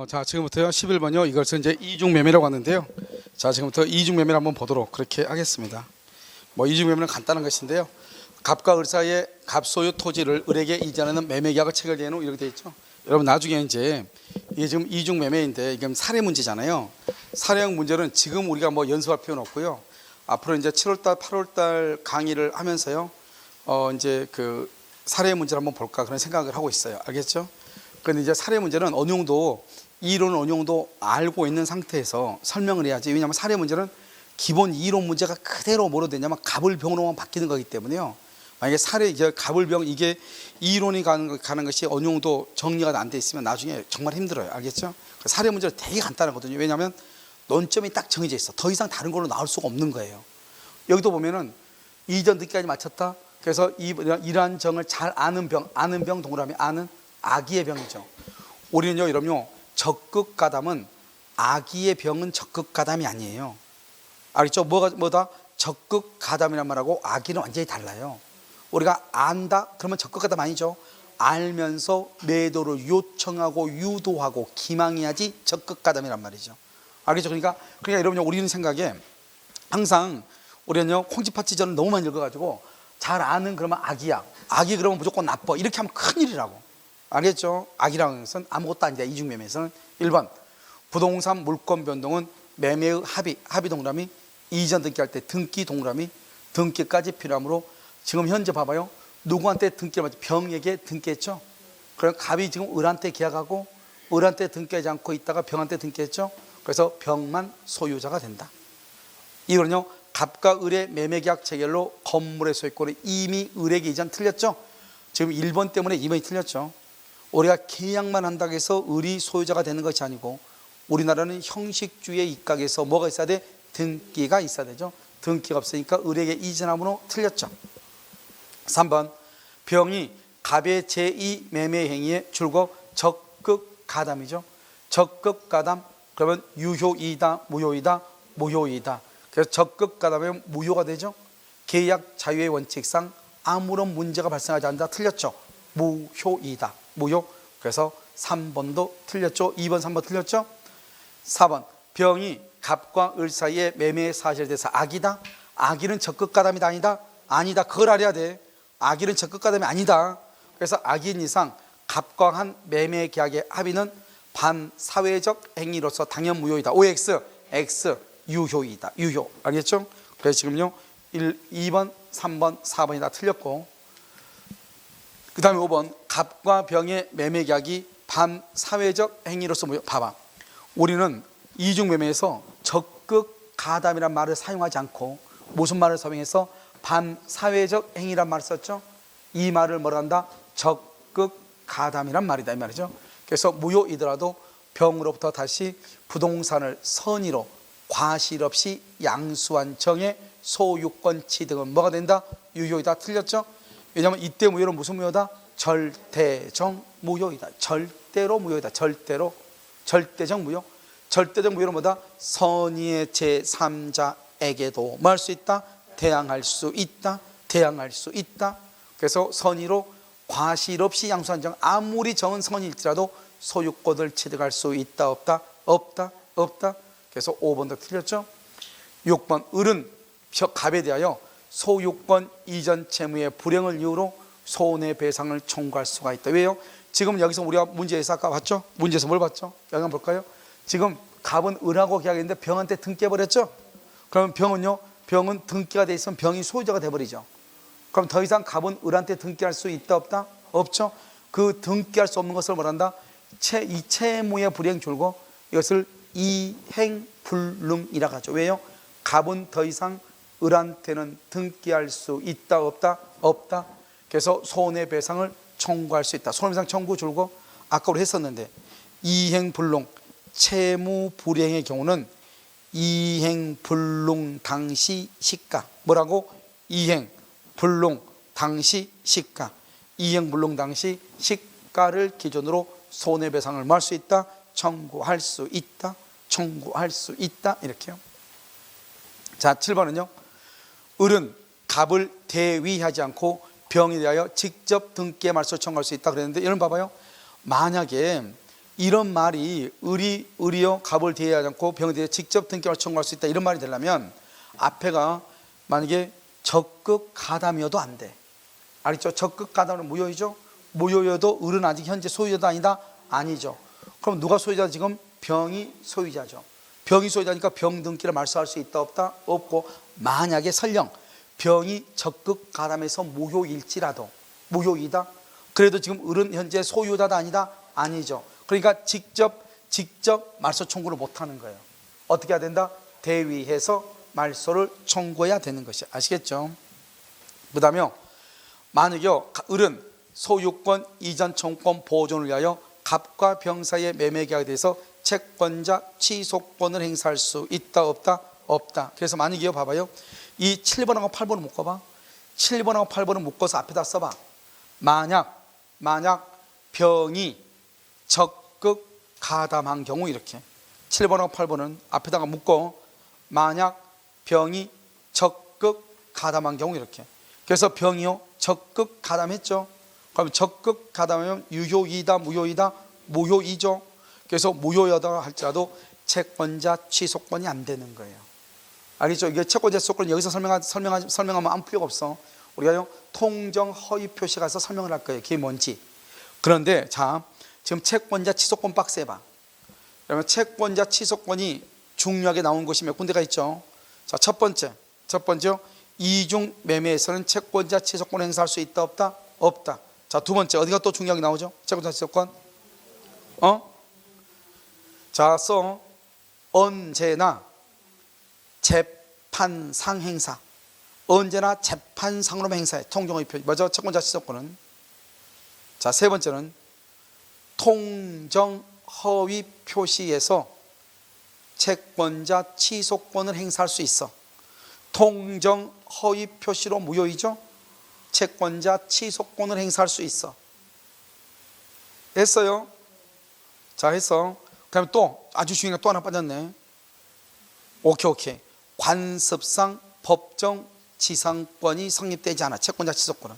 자, 지금부터요 11번요. 이것을 이제 이중매매라고 하는데요. 자, 지금부터 이중매매를 한번 보도록 그렇게 하겠습니다. 이중매매는 간단한 것인데요. 갑과 을 사이에 갑 소유 토지를 을에게 이전하는 매매계약을 체결되는 후 이렇게 되어 있죠. 여러분 나중에 이제 이게 지금 이중매매인데 이게 사례 문제잖아요. 사례형 문제는 지금 우리가 연습할 필요는 없고요. 앞으로 이제 7월달, 8월달 강의를 하면서요. 이제 그 사례 문제를 한번 볼까 그런 생각을 하고 있어요. 알겠죠? 그런데 이제 사례 문제는 어느 정도 이론 어느 정도 알고 있는 상태에서 설명을 해야지. 왜냐하면 사례 문제는 기본 이론 문제가 그대로 뭐로 되냐면 갑을 병으로만 바뀌는 거기 때문에요. 만약에 사례 이제 갑을 병 이게 이론이 가는 것이 어느 정도 정리가 안 돼 있으면 나중에 정말 힘들어요. 알겠죠? 사례 문제는 되게 간단하거든요. 왜냐하면 논점이 딱 정해져 있어. 더 이상 다른 걸로 나올 수가 없는 거예요. 여기도 보면은 이전 듣기까지 마쳤다. 그래서 이러한 정을 잘 아는 병 동그라미 아는 아기의 병이죠. 우리는요, 여러분요, 적극가담은 아기의 병은 적극가담이 아니에요. 알겠죠? 뭐다? 적극가담이란 말하고 아기는 완전히 달라요. 우리가 안다 그러면 적극가담 아니죠. 알면서 매도를 요청하고 유도하고 기망해야지 적극가담이란 말이죠. 알겠죠? 그러니까 여러분요, 우리는 생각에 항상 우리는요, 콩쥐팥쥐전을 너무 많이 읽어가지고 잘 아는 그러면 악이야. 악이 그러면 무조건 나빠. 이렇게 하면 큰일이라고. 알겠죠? 악이라는 것은 아무것도 아니다. 이중매매에서는 1번 부동산 물권 변동은 매매의 합의 동그라미 이전 등기할 때 등기 동그라미 등기까지 필요하므로 지금 현재 봐봐요. 누구한테 등기를 받지? 병에게 등기했죠. 그럼 갑이 지금 을한테 계약하고 을한테 등기하지 않고 있다가 병한테 등기했죠. 그래서 병만 소유자가 된다. 이거는요, 갑과 을의 매매계약 체결로 건물의 소유권을 이미 을에게 이전 틀렸죠. 지금 1번 때문에 2번이 틀렸죠. 우리가 계약만 한다고 해서 을이 소유자가 되는 것이 아니고 우리나라는 형식주의 입각에서 뭐가 있어야 돼? 등기가 있어야 되죠. 등기가 없으니까 을에게 이전함으로 틀렸죠. 3번 병이 갑의 제2 매매 행위에 줄거 적극가담이죠. 적극가담 그러면 유효이다 무효이다 무효이다. 그래서 적극가담이면 무효가 되죠. 계약 자유의 원칙상 아무런 문제가 발생하지 않는다. 틀렸죠. 무효이다. 무효. 그래서 3번도 틀렸죠. 2번 3번 틀렸죠. 4번 병이 갑과 을 사이에 매매 사실에 대해서 악이다. 악의는 적극가담이다. 아니다. 그걸 알아야 돼. 악의는 적극가담이 아니다. 그래서 악인 이상 갑과 한 매매 계약의 합의는 반사회적 행위로서 당연 무효이다. OX X 유효이다. 유효. 알겠죠? 그래서 지금요 2번 3번 4번이 다 틀렸고, 그 다음에 5번 갑과 병의 매매 계약이 반사회적 행위로서 무효. 봐봐, 우리는 이중매매에서 적극가담이란 말을 사용하지 않고 무슨 말을 사용해서 반사회적 행위란 말을 썼죠. 이 말을 뭐라 한다? 적극가담이란 말이다 이 말이죠. 그래서 무효이더라도 병으로부터 다시 부동산을 선의로 과실 없이 양수한 정의 소유권 취득은 뭐가 된다? 유효이다. 틀렸죠? 왜냐하면 이때 무효는 무슨 무효다? 절대적 무효이다. 절대로 무효이다. 절대적 무효. 절대적 무효는 뭐다? 선의의 제3자에게도 뭐 할 수 있다? 대항할 수 있다. 그래서 선의로 과실 없이 양수한 정, 아무리 정은 선의일지라도 소유권을 취득할 수 있다 없다. 그래서 5번도 틀렸죠. 6번 을은 갑에 대하여 소유권 이전 채무의 불행을 이유로 손해배상을 청구할 수가 있다. 왜요? 지금 여기서 우리가 문제에서 아까 봤죠? 문제에서 뭘 봤죠? 여기 한번 볼까요? 지금 갑은 을하고 계약했는데 병한테 등기해버렸죠? 그러면 병은 등기가 돼 있으면 병이 소유자가 돼버리죠. 그럼 더 이상 갑은 을한테 등기할 수 있다 없다? 없죠. 그 등기할 수 없는 것을 뭐란다? 이 채무의 불이행 줄고 이것을 이행불능이라고 하죠. 왜요? 갑은 더 이상 을한테는 등기할 수 있다 없다. 그래서 손해배상을 청구할 수 있다. 손해배상 청구 줄고 아까 우리 했었는데 이행불능 채무 불이행의 경우는 이행불능 당시 시가 뭐라고? 이행불능 당시 시가. 이행불능 당시 시가를 기준으로 손해배상을 뭐 할 수 있다? 청구할 수 있다. 이렇게요. 자, 7번은요. 을은 갑을 대위하지 않고 병에 대하여 직접 등기의 말소를 청구할 수 있다 그랬는데, 여러분 봐봐요. 만약에 이런 말이 의리여 갑을 대하지 않고 병에 대해 직접 등기를 청구할 수 있다, 이런 말이 되려면 앞에가 만약에 적극 가담이어도 안 돼. 알겠죠? 적극 가담은 무효이죠. 무효여도 을은 아직 현재 소유자다 아니다? 아니죠. 그럼 누가 소유자? 지금 병이 소유자죠. 병이 소유자니까 병 등기를 말소할 수 있다 없다? 없고, 만약에 설령 병이 적극 가담해서 무효일지라도, 무효이다? 그래도 지금 을은 현재 소유자다 아니다? 아니죠. 그러니까 직접 말소 청구를 못하는 거예요. 어떻게 해야 된다? 대위해서 말소를 청구해야 되는 것이, 아시겠죠? 그 다음에 만약에 을은 소유권 이전 청구권 보존을 위하여 갑과 병 사이의 매매 계약에 대해서 채권자 취소권을 행사할 수 있다 없다? 없다. 그래서 만약에 봐봐요, 이 7번하고 8번을 묶어봐. 7번하고 8번을 묶어서 앞에다 써봐. 만약 병이 적극 가담한 경우, 이렇게 7번하고 8번은 앞에다가 묶어. 만약 병이 적극 가담한 경우, 이렇게. 그래서 병이요 적극 가담했죠. 그럼 적극 가담하면 유효이다 무효이다? 무효이죠. 그래서 무효여다 할지라도 채권자 취소권이 안 되는 거예요. 알겠죠? 이게 채권자 취소권 여기서 설명하면 아무 필요가 없어. 우리가요 통정 허위 표시 가서 설명을 할 거예요. 그게 뭔지. 그런데 자, 지금 채권자 취소권 박스 해봐. 그러면 채권자 취소권이 중요하게 나온 곳이 몇 군데가 있죠. 자, 첫 번째 이중 매매에서는 채권자 취소권을 행사할 수 있다 없다? 없다. 자, 두 번째 어디가 또 중요하게 나오죠? 채권자 취소권. 자, 언제나 재판상 행사. 언제나 재판상으로만 행사해. 통정의 표시. 먼저 채권자 취소권은. 자, 세 번째는 통정 허위 표시에서 채권자 취소권을 행사할 수 있어. 통정 허위 표시로 무효이죠. 채권자 취소권을 행사할 수 있어. 했어요? 자, 했어. 그다음에 또 아주 중요한 게 또 하나 빠졌네. 오케이. 관습상 법정 지상권이 성립되지 않아. 채권자 취소권은.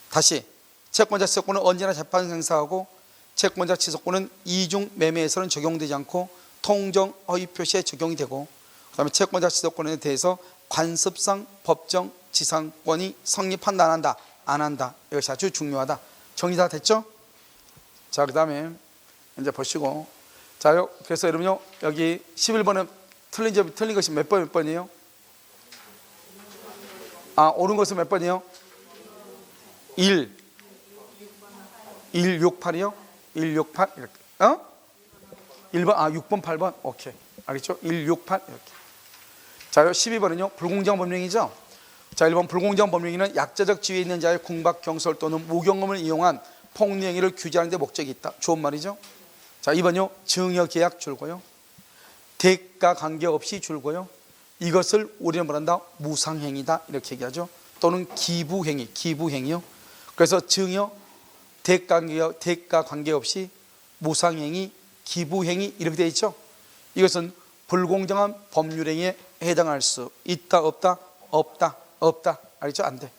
다시, 채권자 취소권은 언제나 재판 행사하고, 채권자 취소권은 이중 매매에서는 적용되지 않고 통정 허위 표시에 적용이 되고, 그 다음에 채권자 취소권에 대해서 관습상 법정 지상권이 성립한다 안 한다? 안 한다. 이것이 아주 중요하다. 정리 다 됐죠? 자, 그 다음에 이제 보시고, 자, 그래서 여러분요 여기 11번은 틀린 것이 몇 번이에요? 옳은 것은 몇 번이에요? 168이요? 168 이렇게. 1번, 6번, 8번. 오케이. 알겠죠? 168 이렇게. 자, 12번은요 불공정한 법령이죠. 자, 1번 불공정한 법령에는 약자적 지위에 있는 자의 궁박, 경솔 또는 무경험을 이용한 폭리 행위를 규제하는 데 목적이 있다. 좋은 말이죠. 자, 2번요 증여 계약 줄고요, 대가 관계없이 줄고요, 이것을 우리는 뭐란다? 무상행위다 이렇게 얘기하죠. 또는 기부행위요. 그래서 증여, 대가 관계없이 무상행위, 기부행위 이렇게 되어 있죠. 이것은 불공정한 법률행위에 해당할 수 있다 없다? 없다. 알겠죠? 안 돼.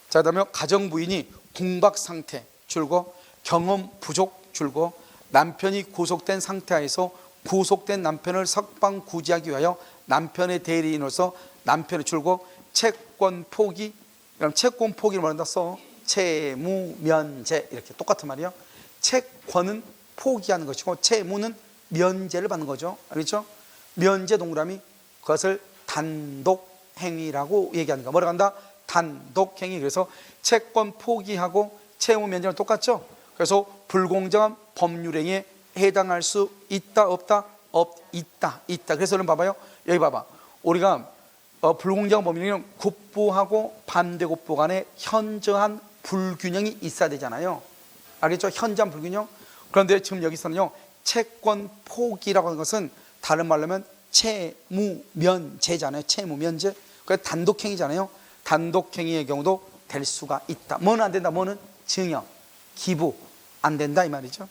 자, 그다음에 가정부인이 궁박 상태 줄고, 경험 부족 줄고, 남편이 구속된 상태하에서 구속된 남편을 석방 구제하기 위하여 남편의 대리인으로서 남편을 줄고, 채권 포기. 그럼 채권 포기를 뭐란다? 채무 면제 이렇게 똑같은 말이에요. 채권은 포기하는 것이고 채무는 면제를 받는 거죠. 알겠죠? 면제 동그라미, 그것을 단독 행위라고 얘기하는 거야. 뭐라고 한다? 단독 행위. 그래서 채권 포기하고 채무 면제는 똑같죠. 그래서 불공정한 법률행위에 해당할 수 있다 없다? 있다. 그래서 여러분 봐봐요. 여기 봐봐. 우리가 불공정한 법률행위는 국부하고 반대국부 간에 현저한 불균형이 있어야 되잖아요. 알겠죠? 현저한 불균형. 그런데 지금 여기서는요 채권 포기라고 하는 것은 다른 말로 하면 채무면제잖아요. 채무면제. 그래서 단독행위잖아요. 단독행위의 경우도 될 수가 있다. 뭐는 안 된다? 뭐는? 증여, 기부 안 된다 이 말이죠.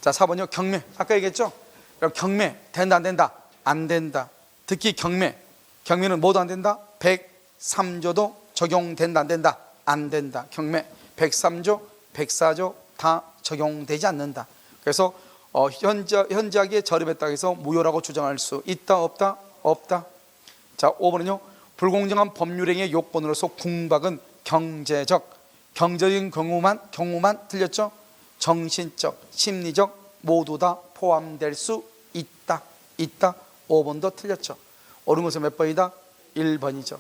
자, 4번요 경매. 아까 얘기했죠? 그럼 경매 된다 안 된다? 안 된다. 특히 경매는 뭐도 안 된다? 103조도 적용된다 안 된다? 안 된다. 경매 103조, 104조 다 적용되지 않는다. 그래서 현저하게 저렴했다고 해서 무효라고 주장할 수 있다 없다? 없다. 자, 5번은요. 불공정한 법률행위의 요건으로서 궁박은 경제적인 경우만 틀렸죠. 정신적, 심리적 모두 다 포함될 수 있다. 5번도 틀렸죠. 옳은 것은 몇 번이다? 1번이죠.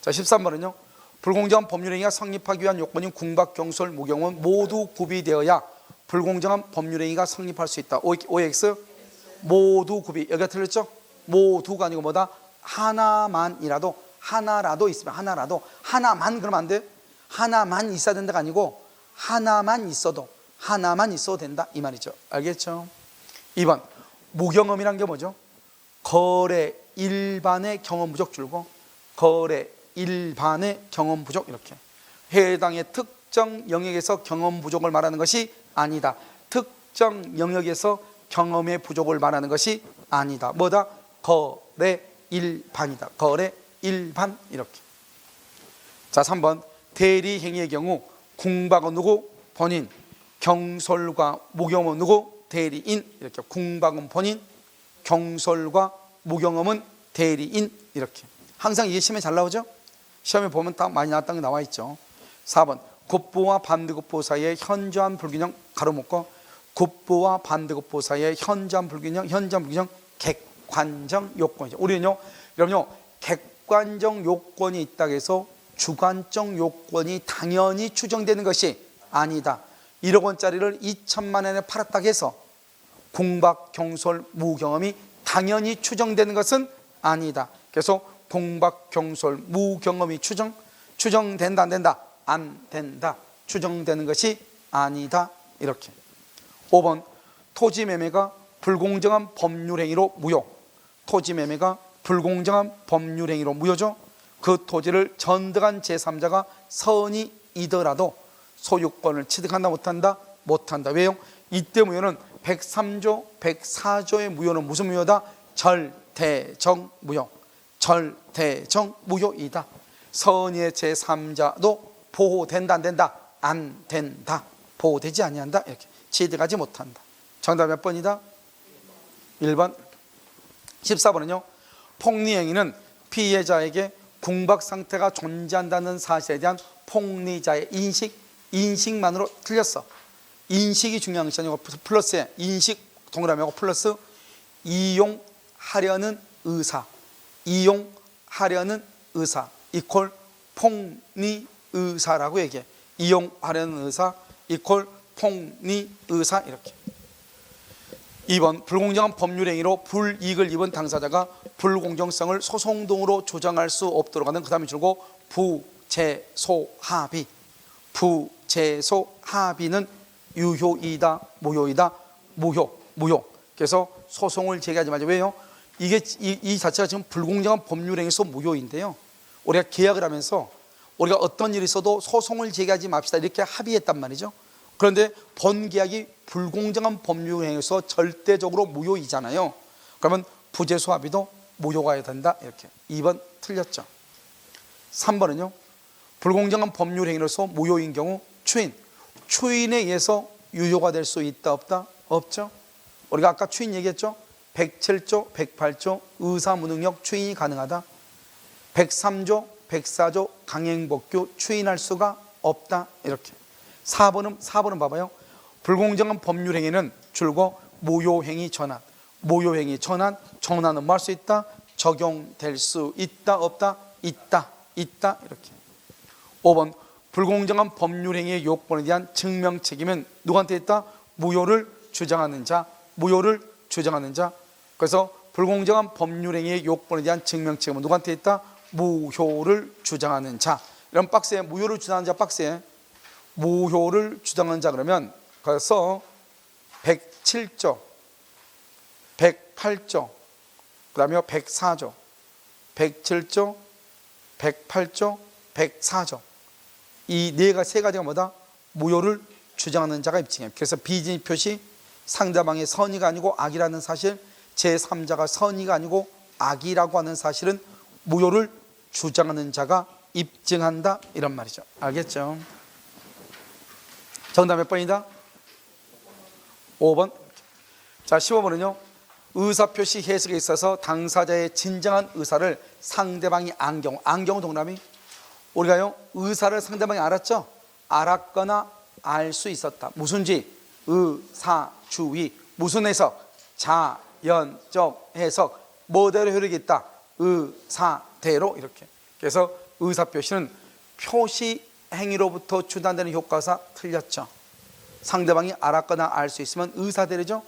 자, 13번은요. 불공정한 법률행위가 성립하기 위한 요건인 궁박, 경솔, 무경은 모두 구비되어야 불공정한 법률행위가 성립할 수 있다. OX 모두 구비. 여기가 틀렸죠? 모두가 아니고 뭐다? 하나라도 있으면 하나만 그러면 안 돼. 하나만 있어야 된다가 아니고 하나만 있어도 된다 이 말이죠. 알겠죠? 2번 무경험이란 게 뭐죠? 거래 일반의 경험 부족 줄고 거래 일반의 경험 부족 이렇게 해당의 특정 영역에서 경험 부족을 말하는 것이 아니다. 특정 영역에서 경험의 부족을 말하는 것이 아니다. 뭐다? 거래 일반이다. 거래 일반 이렇게. 자, 3번 대리 행위의 경우 궁박은 누구? 본인. 경솔과 무경험은 누구? 대리인. 이렇게 궁박은 본인, 경솔과 무경험은 대리인. 이렇게. 항상 이게 시험에 잘 나오죠? 시험에 보면 딱 많이 나왔다는 게 나와 있죠. 4번 굿보와 반드굿보 사이의 현저한 불균형 가로묶고 굿보와 반드굿보 사이의 현저한 불균형 객관적 요건이죠. 우리는요, 여러분요, 객관적 요건이 있다고 해서 주관적 요건이 당연히 추정되는 것이 아니다. 1억 원짜리를 2천만 원에 팔았다고 해서 궁박, 경솔, 무경험이 당연히 추정되는 것은 아니다. 그래서 궁박, 경솔, 무경험이 추정된다 안 된다? 안 된다. 추정되는 것이 아니다. 이렇게. 5번 토지 매매가 불공정한 법률 행위로 무효. 토지 매매가 불공정한 법률 행위로 무효죠. 그 토지를 전득한 제3자가 선의이더라도 소유권을 취득한다 못한다? 못한다. 왜요? 이때 무효는 103조 104조의 무효는 무슨 무효다? 절대적 무효. 절대적 무효이다. 선의의 제3자도 보호된다 안 된다? 안 된다. 보호되지 아니한다. 이렇게 취득하지 못한다. 정답 몇 번이다? 1번. 14번은요. 폭리행위는 피해자에게 궁박 상태가 존재한다는 사실에 대한 폭리자의 인식만으로 틀렸어. 인식이 중요한 것이 아니고 플러스에 인식 동그라미하고 플러스 이용하려는 의사. 이용하려는 의사 이퀄 폭리 의사라고 얘기해. 이용하려는 의사 이퀄 폭리 의사 이렇게. 2번 불공정한 법률행위로 불이익을 입은 당사자가 불공정성을 소송등으로 조정할 수 없도록 하는 그 다음에 줄고 부재소합의. 부재소합의는 유효이다 무효이다? 무효. 그래서 소송을 제기하지 말자. 왜요? 이게 이 자체가 지금 불공정한 법률행위에서 무효인데요, 우리가 계약을 하면서 우리가 어떤 일이 있어도 소송을 제기하지 맙시다 이렇게 합의했단 말이죠. 그런데 본 계약이 불공정한 법률행위에서 절대적으로 무효이잖아요. 그러면 부재소합의도 무효가 된다 이렇게. 2번 틀렸죠. 3번은요. 불공정한 법률행위로서 무효인 경우 추인에 의해서 유효가 될 수 있다 없다? 없죠. 우리가 아까 추인 얘기했죠. 107조 108조 의사무능력 추인이 가능하다. 103조 104조 강행법규 추인할 수가 없다 이렇게. 4번은 봐봐요. 불공정한 법률행위는 줄고 무효행위 전환. 무효행위 전환은 뭐 할 수 있다? 적용될 수 있다 없다? 있다 이렇게. 5번 불공정한 법률행위의 요건에 대한 증명 책임은 누구한테 있다? 무효를 주장하는 자. 그래서 불공정한 법률행위의 요건에 대한 증명 책임은 누구한테 있다? 무효를 주장하는 자. 이런 박스에 무효를 주장하는 자 박스에 무효를 주장하는 자 그러면 그래서 107조 108조 그 다음에 104조 107조 108조 104조 이 세 가지가 뭐다? 무효를 주장하는 자가 입증해요. 그래서 비진입 표시 상대방의 선의가 아니고 악이라는 사실, 제3자가 선의가 아니고 악이라고 하는 사실은 무효를 주장하는 자가 입증한다 이런 말이죠. 알겠죠? 정답 몇 번이다? 5번. 자, 15번은요. 의사표시 해석에 있어서 당사자의 진정한 의사를 상대방이 안 경우 동그라미. 우리가요 의사를 상대방이 알았죠? 알았거나 알 수 있었다. 무슨지? 의사주의. 무슨 해석? 자연적 해석. 뭐대로 효력이 있다? 의사대로. 이렇게. 그래서 의사표시는 표시 행위로부터 추단되는 효과사 틀렸죠. 상대방이 알았거나 알 수 있으면 의사대로죠.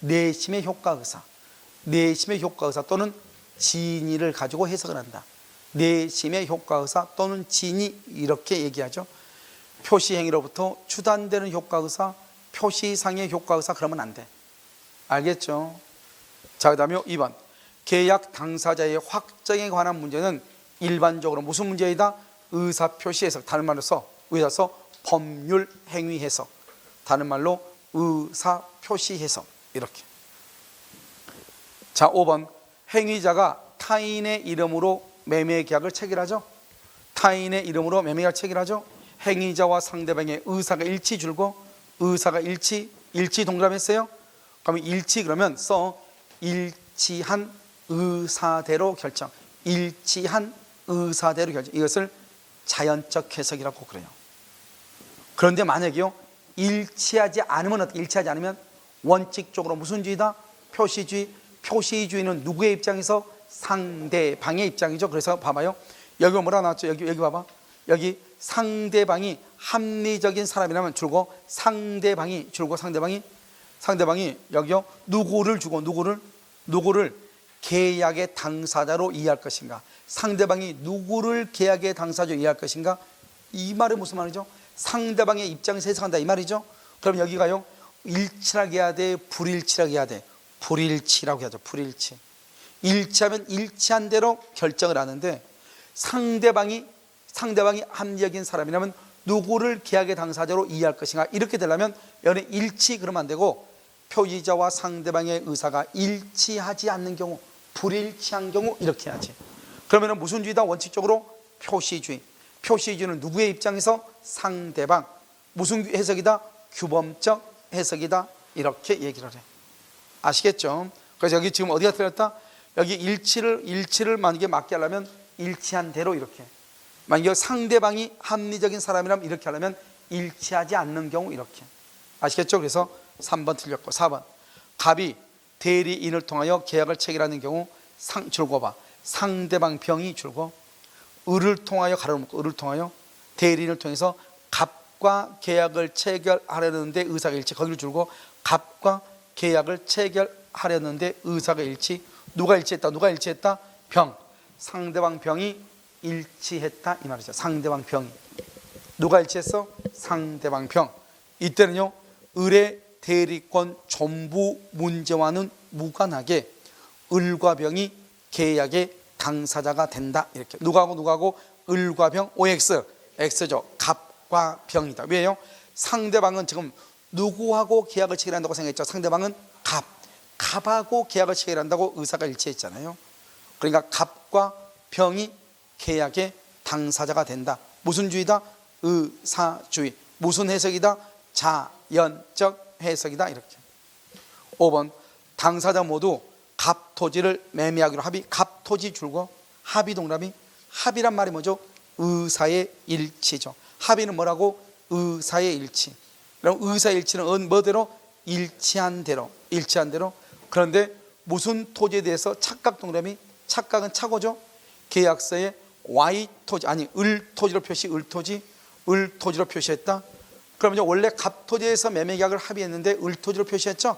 내심의 효과의사, 내심의 효과의사 또는 진의를 가지고 해석을 한다. 내심의 효과의사 또는 진의, 이렇게 얘기하죠. 표시행위로부터 추단되는 효과의사, 표시상의 효과의사, 그러면 안 돼. 알겠죠? 자, 그 다음에 2번. 계약 당사자의 확정에 관한 문제는 일반적으로 무슨 문제이다? 의사표시 해석. 다른 말로 의사서 법률 행위 해석. 다른 말로 의사표시 해석. 이렇게. 자, 5번. 행위자가 타인의 이름으로 매매 계약을 체결하죠. 타인의 이름으로 매매 계약을 체결하죠. 행위자와 상대방의 의사가 일치 줄고, 의사가 일치 동그라미했어요. 그러면 일치, 그러면 일치한 의사대로 결정. 일치한 의사대로 결정. 이것을 자연적 해석이라고 그래요. 그런데 만약에요 일치하지 않으면 어떻게? 일치하지 않으면 원칙적으로 무슨 주의다? 표시주의. 표시주의는 누구의 입장에서? 상대방의 입장이죠. 그래서 봐봐요. 여기 뭐라 나왔죠? 여기 봐봐. 여기 상대방이 합리적인 사람이라면 줄고, 상대방이 줄고, 상대방이 여기요 누구를 주고, 누구를 계약의 당사자로 이해할 것인가? 상대방이 누구를 계약의 당사자로 이해할 것인가? 이 말이 무슨 말이죠? 상대방의 입장에서 해석한다, 이 말이죠. 그럼 여기가요 일치하게 해야 돼? 불일치하게 해야 돼? 불일치라고 하죠. 불일치. 일치하면 일치한 대로 결정을 하는데, 상대방이 합리적인 사람이라면 누구를 계약의 당사자로 이해할 것인가? 이렇게 되려면 여기 일치 그러면 안 되고, 표의자와 상대방의 의사가 일치하지 않는 경우, 불일치한 경우 이렇게 해야지. 그러면 무슨 주의다? 원칙적으로 표시주의. 표시주의는 누구의 입장에서? 상대방. 무슨 해석이다? 규범적 해석이다. 이렇게 얘기를 해. 아시겠죠? 그래서 여기 지금 어디가 틀렸다? 여기 일치를 만약에 맞게 하려면 일치한 대로 이렇게. 만약에 상대방이 합리적인 사람이라면 이렇게 하려면 일치하지 않는 경우 이렇게. 아시겠죠? 그래서 3번 틀렸고, 4번. 갑이 대리인을 통하여 계약을 체결하는 경우 줄고 봐. 상대방 병이 줄고, 을을 통하여 가로를 묶고, 을을 통하여 대리인을 통해서 갑과 계약을 체결하려는데 의사가 일치. 거기를 줄고, 갑과 계약을 체결하려는데 의사가 일치. 누가 일치했다? 병. 상대방 병이 일치했다, 이 말이죠. 상대방 병이. 누가 일치했어? 상대방 병. 이때는요 을의 대리권 존부 문제와는 무관하게 을과 병이 계약의 당사자가 된다. 이렇게. 누구하고? 을과 병. OX. X죠. 갑과 병이다. 왜요? 상대방은 지금 누구하고 계약을 체결한다고 생각했죠? 상대방은 갑하고 계약을 체결한다고 의사가 일치했잖아요. 그러니까 갑과 병이 계약의 당사자가 된다. 무슨 주의다? 의사주의. 무슨 해석이다? 자연적 해석이다. 이렇게. 5번. 당사자 모두 갑 토지를 매매하기로 합의. 갑 토지 줄고, 합의 동그라미. 합의란 말이 뭐죠? 의사의 일치죠. 합의는 뭐라고? 의사의 일치. 그럼 의사의 일치는 뭐대로? 일치한 대로. 그런데 무슨 토지에 대해서? 착각 동그라미. 착각은 착오죠. 계약서에 Y 토지, 아니 을 토지로 을토지로 표시했다. 그러면 원래 갑 토지에서 매매 계약을 합의했는데 을 토지로 표시했죠.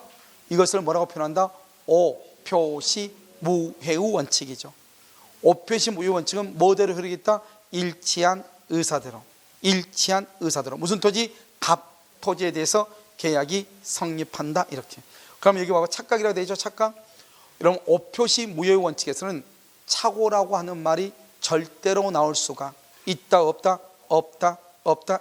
이것을 뭐라고 표현한다? 오표시 무회의 원칙이죠. 오표시 무회의 원칙은 뭐대로 흐르겠다? 일치한 의사대로. 무슨 토지? 갑 토지에 대해서 계약이 성립한다. 이렇게. 그럼 여기 봐봐. 착각이라고 되어 있죠. 착각. 그럼 오표시 무효의 원칙에서는 착오라고 하는 말이 절대로 나올 수가 있다, 없다.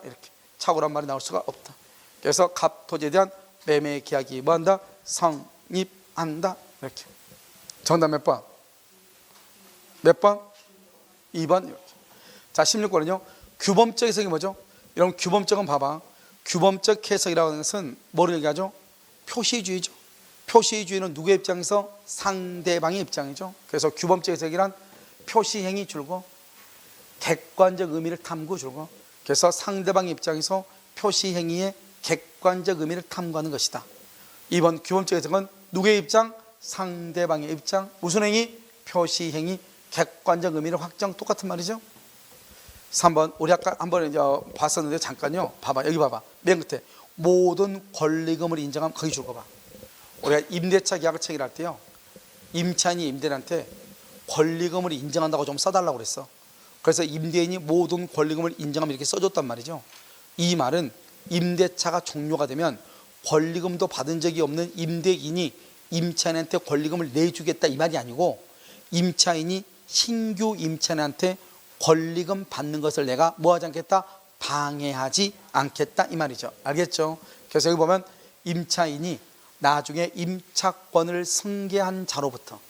이렇게. 착오란 말이 나올 수가 없다. 그래서 갑 토지에 대한 매매 계약이 뭐한다? 성립한다. 이렇게. 정답 몇 번? 2번. 이렇게. 자, 16번은요 규범적 해석이 뭐죠? 이런 규범적은 봐봐. 규범적 해석이라고 하는 것은 뭐를 얘기하죠? 표시주의죠. 표시주의는 누구의 입장에서? 상대방의 입장이죠. 그래서 규범적 해석이란 표시행위 줄고 객관적 의미를 탐구 줄고, 그래서 상대방의 입장에서 표시행위의 객관적 의미를 탐구하는 것이다. 2번 규범적 해석은 누구의 입장? 상대방의 입장. 무슨 행위? 표시행위, 객관적 의미를 확정. 똑같은 말이죠. 3번 우리 아까 한번 봤었는데 잠깐요. 봐봐, 여기 봐봐. 맨 끝에 모든 권리금을 인정하면 거기 줄 거 봐. 우리가 임대차 계약을 체결할 때요, 임차인이 임대인한테 권리금을 인정한다고 좀 써달라고 그랬어. 그래서 임대인이 모든 권리금을 인정하면 이렇게 써줬단 말이죠. 이 말은 임대차가 종료가 되면 권리금도 받은 적이 없는 임대인이 임차인한테 권리금을 내주겠다 이 말이 아니고, 임차인이 신규 임차인한테 권리금 받는 것을 내가 뭐하지 않겠다? 방해하지 않겠다 이 말이죠. 알겠죠? 그래서 여기 보면 임차인이 나중에 임차권을 승계한 자로부터,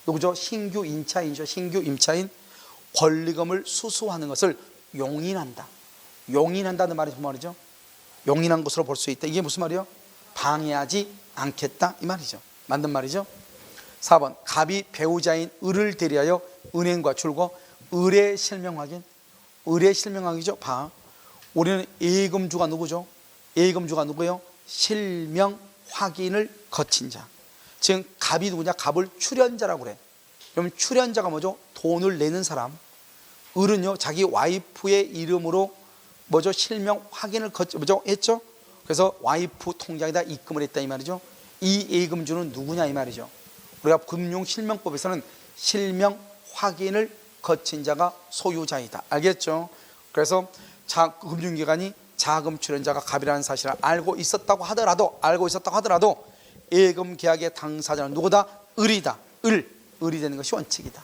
누구죠? 신규 임차인이죠. 신규 임차인 권리금을 수수하는 것을 용인한다. 용인한다는 말이 무슨 말이죠? 용인한 것으로 볼 수 있다. 이게 무슨 말이요? 방해하지 않겠다 이 말이죠. 맞는 말이죠. 4번 갑이 배우자인 을을 대리하여 은행과 출고 을의 실명 확인. 을의 실명 확인이죠. 봐, 우리는 예금주가 누구죠? 예금주가 누구예요? 실명 확인을 거친 자. 지금 갑이 누구냐? 갑을 출연자라고 그래. 그러면 출연자가 뭐죠? 돈을 내는 사람. 을은요, 자기 와이프의 이름으로 뭐죠? 실명 확인을 뭐죠? 했죠? 그래서 와이프 통장에다 입금을 했다 이 말이죠. 이 예금주는 누구냐 이 말이죠. 우리가 금융실명법에서는 실명 확인을 거친 자가 소유자이다. 알겠죠? 그래서 금융기관이 자금 출연자가 갑이라는 사실을 알고 있었다고 하더라도 예금 계약의 당사자는 누구다? 을이다. 을이 되는 것이 원칙이다.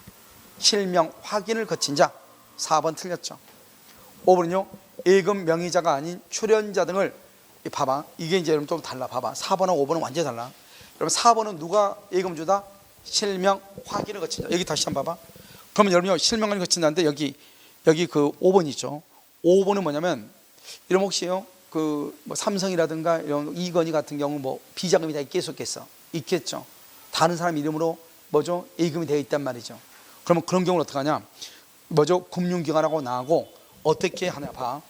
실명 확인을 거친 자. 4번 틀렸죠. 5번은요, 예금 명의자가 아닌 출연자 등을, 봐봐, 이게 이제 여러분 좀 달라. 봐봐, 4번하고 5번은 완전히 달라. 여러분 4번은 누가 예금주다? 실명 확인을 거친 자. 여기 다시 한번 봐봐. 그러면 여러분요, 실명 확인을 거친다는데 여기 그 5번이죠. 5번은 뭐냐면, 이런 혹시요, 뭐 삼성이라든가 이런 이건희 같은 경우 뭐 비자금이 다 있겠어? 있겠죠. 다른 사람 이름으로 뭐죠? 예금이 되어 있단 말이죠. 그러면 그런 경우는 어떻게 하냐? 뭐죠? 금융기관하고 나하고 어떻게 하냐? 봐.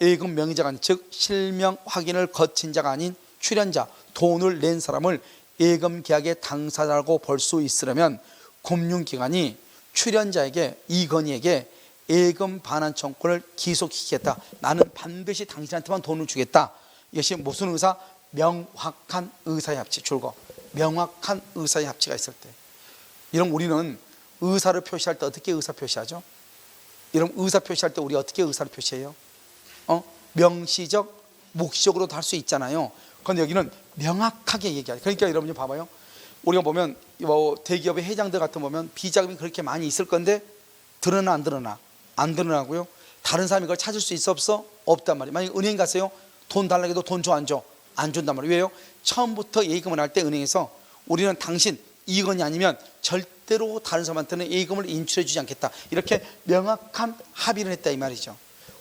예금 명의자가 아닌, 즉 실명 확인을 거친 자가 아닌 출연자, 돈을 낸 사람을 예금 계약의 당사자라고 볼 수 있으려면 금융기관이 출연자에게, 이건희에게 예금 반환 청구를 기소시키겠다. 나는 반드시 당신한테만 돈을 주겠다. 이것이 무슨 의사? 명확한 의사의 합치. 줄거 명확한 의사의 합치가 있을 때. 이런 우리는 의사를 표시할 때 어떻게 의사 표시하죠? 이런 의사 표시할 때 우리 어떻게 의사를 표시해요? 명시적, 묵시적으로도 할 수 있잖아요. 그런데 여기는 명확하게 얘기하죠. 그러니까 여러분이 봐봐요. 우리가 보면 뭐 대기업의 회장들 같은 보면 비자금이 그렇게 많이 있을 건데 드러나 안 드러나? 안 드러나고요. 다른 사람이 그걸 찾을 수 있어 없어? 없단 말이에요. 만약에 은행 가세요. 돈 달라고 해도 돈 줘 안 줘? 안 준단 말이에요. 왜요? 처음부터 예금을 할 때 은행에서 우리는 당신 이건이 아니면 절대로 다른 사람한테는 예금을 인출해 주지 않겠다. 이렇게 명확한 합의를 했다 이 말이죠.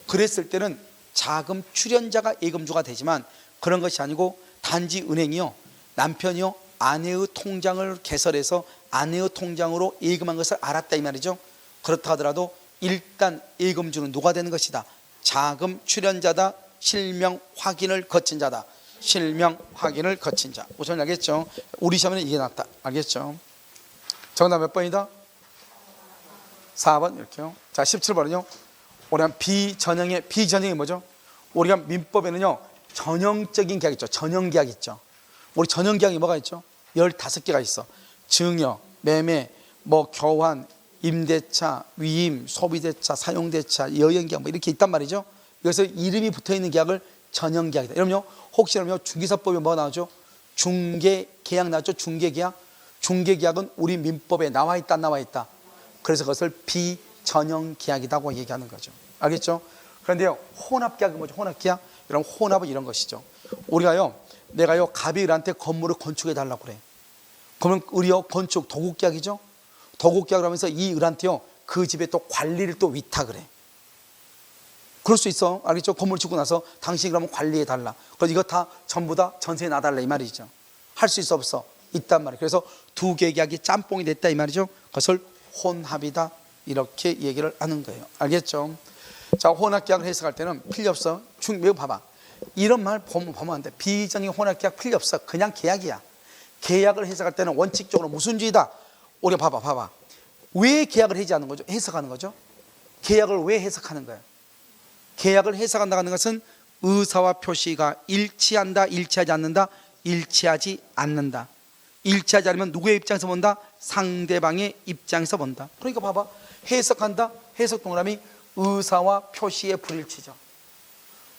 그랬을 때는 자금 출연자가 예금주가 되지만, 그런 것이 아니고 단지 은행이요, 남편이요, 아내의 통장을 개설해서 아내의 통장으로 예금한 것을 알았다 이 말이죠. 그렇다 하더라도 일단 예금주는 누가 되는 것이다? 자금 출연자다. 실명 확인을 거친 자다. 실명 확인을 거친 자. 우선 알겠죠? 우리 시험에는 이게 낫다. 알겠죠? 정답 몇 번이다? 4번 이렇게요. 자, 17번은요. 우리가 비전형이 뭐죠? 우리가 민법에는요, 전형적인 계약 있죠. 전형계약 있죠. 우리 전형계약이 뭐가 있죠? 15개가 있어. 증여, 매매, 뭐 교환, 임대차, 위임, 소비대차, 사용대차, 여행계약 뭐 이렇게 있단 말이죠. 여기서 이름이 붙어있는 계약을 전형계약이다. 여러분요, 혹시 여러분요, 중개사법에 뭐가 나오죠? 중개계약 나왔죠? 중개계약. 중개계약은 우리 민법에 나와 있다, 안 나와 있다. 그래서 그것을 비전형계약이라고 얘기하는 거죠. 알겠죠? 그런데요, 혼합계약은 뭐죠? 혼합계약. 여러분, 혼합은 이런 것이죠. 우리가요, 내가요, 갑이 을한테 건물을 건축해 달라고 그래. 그러면 우리요, 건축 도급계약이죠. 도급계약을 하면서 이 을한테요, 그 집에 또 관리를 또 위탁을 해. 그럴 수 있어. 알겠죠? 건물 짓고 나서 당신이 그러면 관리해 달라. 그래서 이거 다 전부 다 전세에 놔달라 이 말이죠. 할 수 있어 없어? 있단 말이에요. 그래서 두 개의 계약이 짬뽕이 됐다 이 말이죠. 그것을 혼합이다 이렇게 얘기를 하는 거예요. 알겠죠? 자, 혼합계약을 해석할 때는 필요 없어. 매우 봐봐. 이런 말 보면 안 돼. 비정의 혼합계약 필요 없어. 그냥 계약이야. 계약을 해석할 때는 원칙적으로 무슨주의다. 우리가 봐봐. 왜 계약을 해지하는 거죠? 해석하는 거죠? 계약을 왜 해석하는 거예요? 계약을 해석한다는 것은 의사와 표시가 일치한다, 일치하지 않는다, 일치하지 않는다. 일치하지 않으면 누구의 입장에서 본다? 상대방의 입장에서 본다. 그러니까 봐봐. 해석한다. 해석 동그라미 의사와 표시의 불일치죠.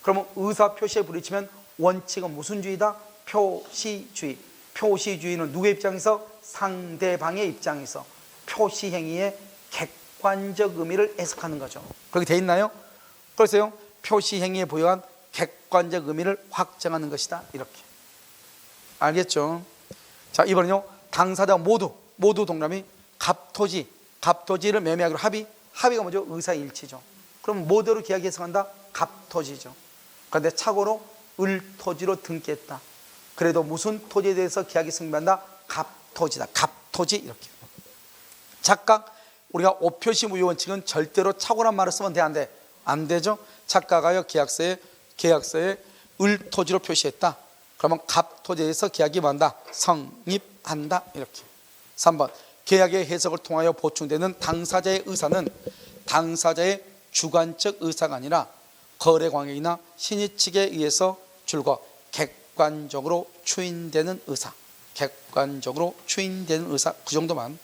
그러면 의사 표시의 불일치면 원칙은 무슨 주의다? 표시주의. 표시주의는 누구의 입장에서? 상대방의 입장에서 표시 행위의 객관적 의미를 해석하는 거죠. 그렇게 돼 있나요? 그래서요, 표시 행위에 부여한 객관적 의미를 확정하는 것이다. 이렇게. 알겠죠? 자, 이번에는요, 당사자 모두 동그라미 갑토지를 매매하기로 합의가 뭐죠? 의사일치죠. 그럼 뭐대로 계약 해석한다? 갑토지죠. 그런데 착오로 을토지로 등기했다. 그래도 무슨 토지에 대해서 계약이 승계한다? 갑토지다. 갑토지 이렇게. 각각 우리가 오표시 무효 원칙은 절대로 착오란 말을 쓰면 돼, 안 돼? 안 되죠. 작가가요 계약서에 을토지로 표시했다. 그러면 갑토지에서 계약이 뭐한다? 성립한다. 이렇게. 3번 계약의 해석을 통하여 보충되는 당사자의 의사는 당사자의 주관적 의사가 아니라 거래광역이나 신의 측에 의해서 줄과 객관적으로 추인되는 의사. 객관적으로 추인되는 의사. 그 정도만.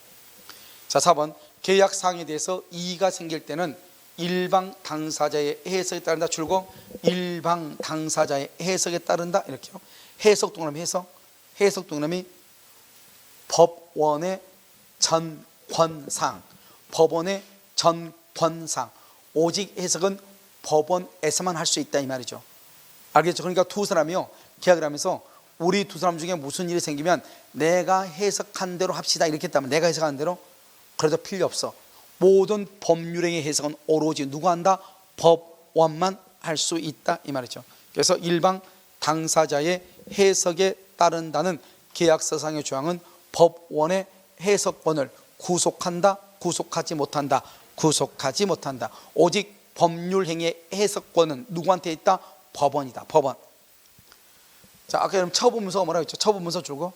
자, 4번 계약 사항에 대해서 이의가 생길 때는 일방 당사자의 해석에 따른다. 줄고 일방 당사자의 해석에 따른다. 이렇게요. 해석 동그라미 해석 동그라미 법원의 전권상. 법원의 전권상. 오직 해석은 법원에서만 할 수 있다 이 말이죠. 알겠죠? 그러니까 두 사람이요 계약을 하면서 우리 두 사람 중에 무슨 일이 생기면 내가 해석한 대로 합시다 이렇게 했다면 내가 해석한 대로 그래도 필요 없어. 모든 법률행위 해석은 오로지 누가 한다? 법원만 할 수 있다 이 말이죠. 그래서 일방 당사자의 해석에 따른다는 계약서상의 조항은 법원의 해석권을 구속한다, 구속하지 못한다, 구속하지 못한다. 오직 법률행위의 해석권은 누구한테 있다? 법원이다. 법원. 자, 아까 여러분 처분문서가 뭐라고 했죠? 처분문서 줄고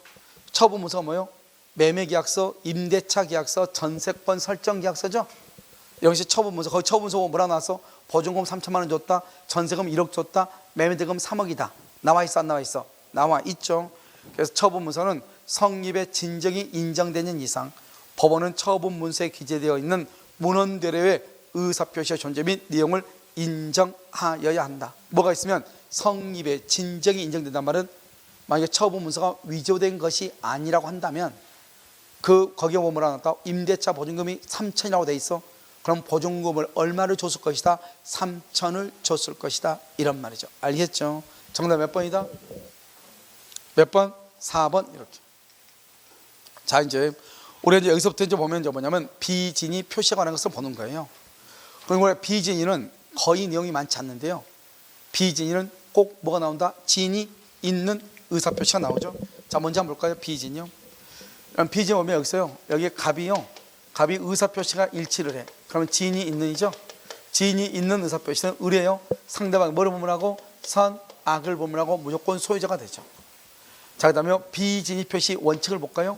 처분문서가 뭐예요? 매매계약서, 임대차 계약서, 전세권 설정 계약서죠. 여기서 처분문서. 거기 처분문서 뭐라 나왔어? 보증금 3천만 원 줬다, 전세금 1억 줬다, 매매대금 3억이다. 나와 있어 안 나와 있어? 나와 있죠. 그래서 처분문서는 성립의 진정이 인정되는 이상 법원은 처분문서에 기재되어 있는 문헌대로의 의사표시의 존재 및 내용을 인정하여야 한다. 뭐가 있으면 성립의 진정이 인정된단 말은 만약에 처분문서가 위조된 것이 아니라고 한다면 거기에 보면 뭐라 나왔다? 임대차 보증금이 3천이라고 돼 있어. 그럼 보증금을 얼마를 줬을 것이다? 3천을 줬을 것이다. 이런 말이죠. 알겠죠? 정답 몇 번이다? 몇 번? 4번 이렇게. 자, 이제 우리 이제 여기서부터 이제 보면 이제 뭐냐면 비진이 표시에 관한 것을 보는 거예요. 그리고 비진이는 거의 내용이 많지 않는데요. 비진이는 꼭 뭐가 나온다? 진이 있는 의사표시가 나오죠. 자, 먼저 한번 볼까요? 비진이요. 비진 보면 여기 있어요. 여기 갑이요. 갑이 의사표시가 일치를 해. 그러면 진이 있는이죠. 진이 있는 의사표시는 의뢰요. 상대방이 뭐를 보문하고 선, 악을 보문하고 무조건 소유자가 되죠. 자, 그 다음에 비진이 표시 원칙을 볼까요?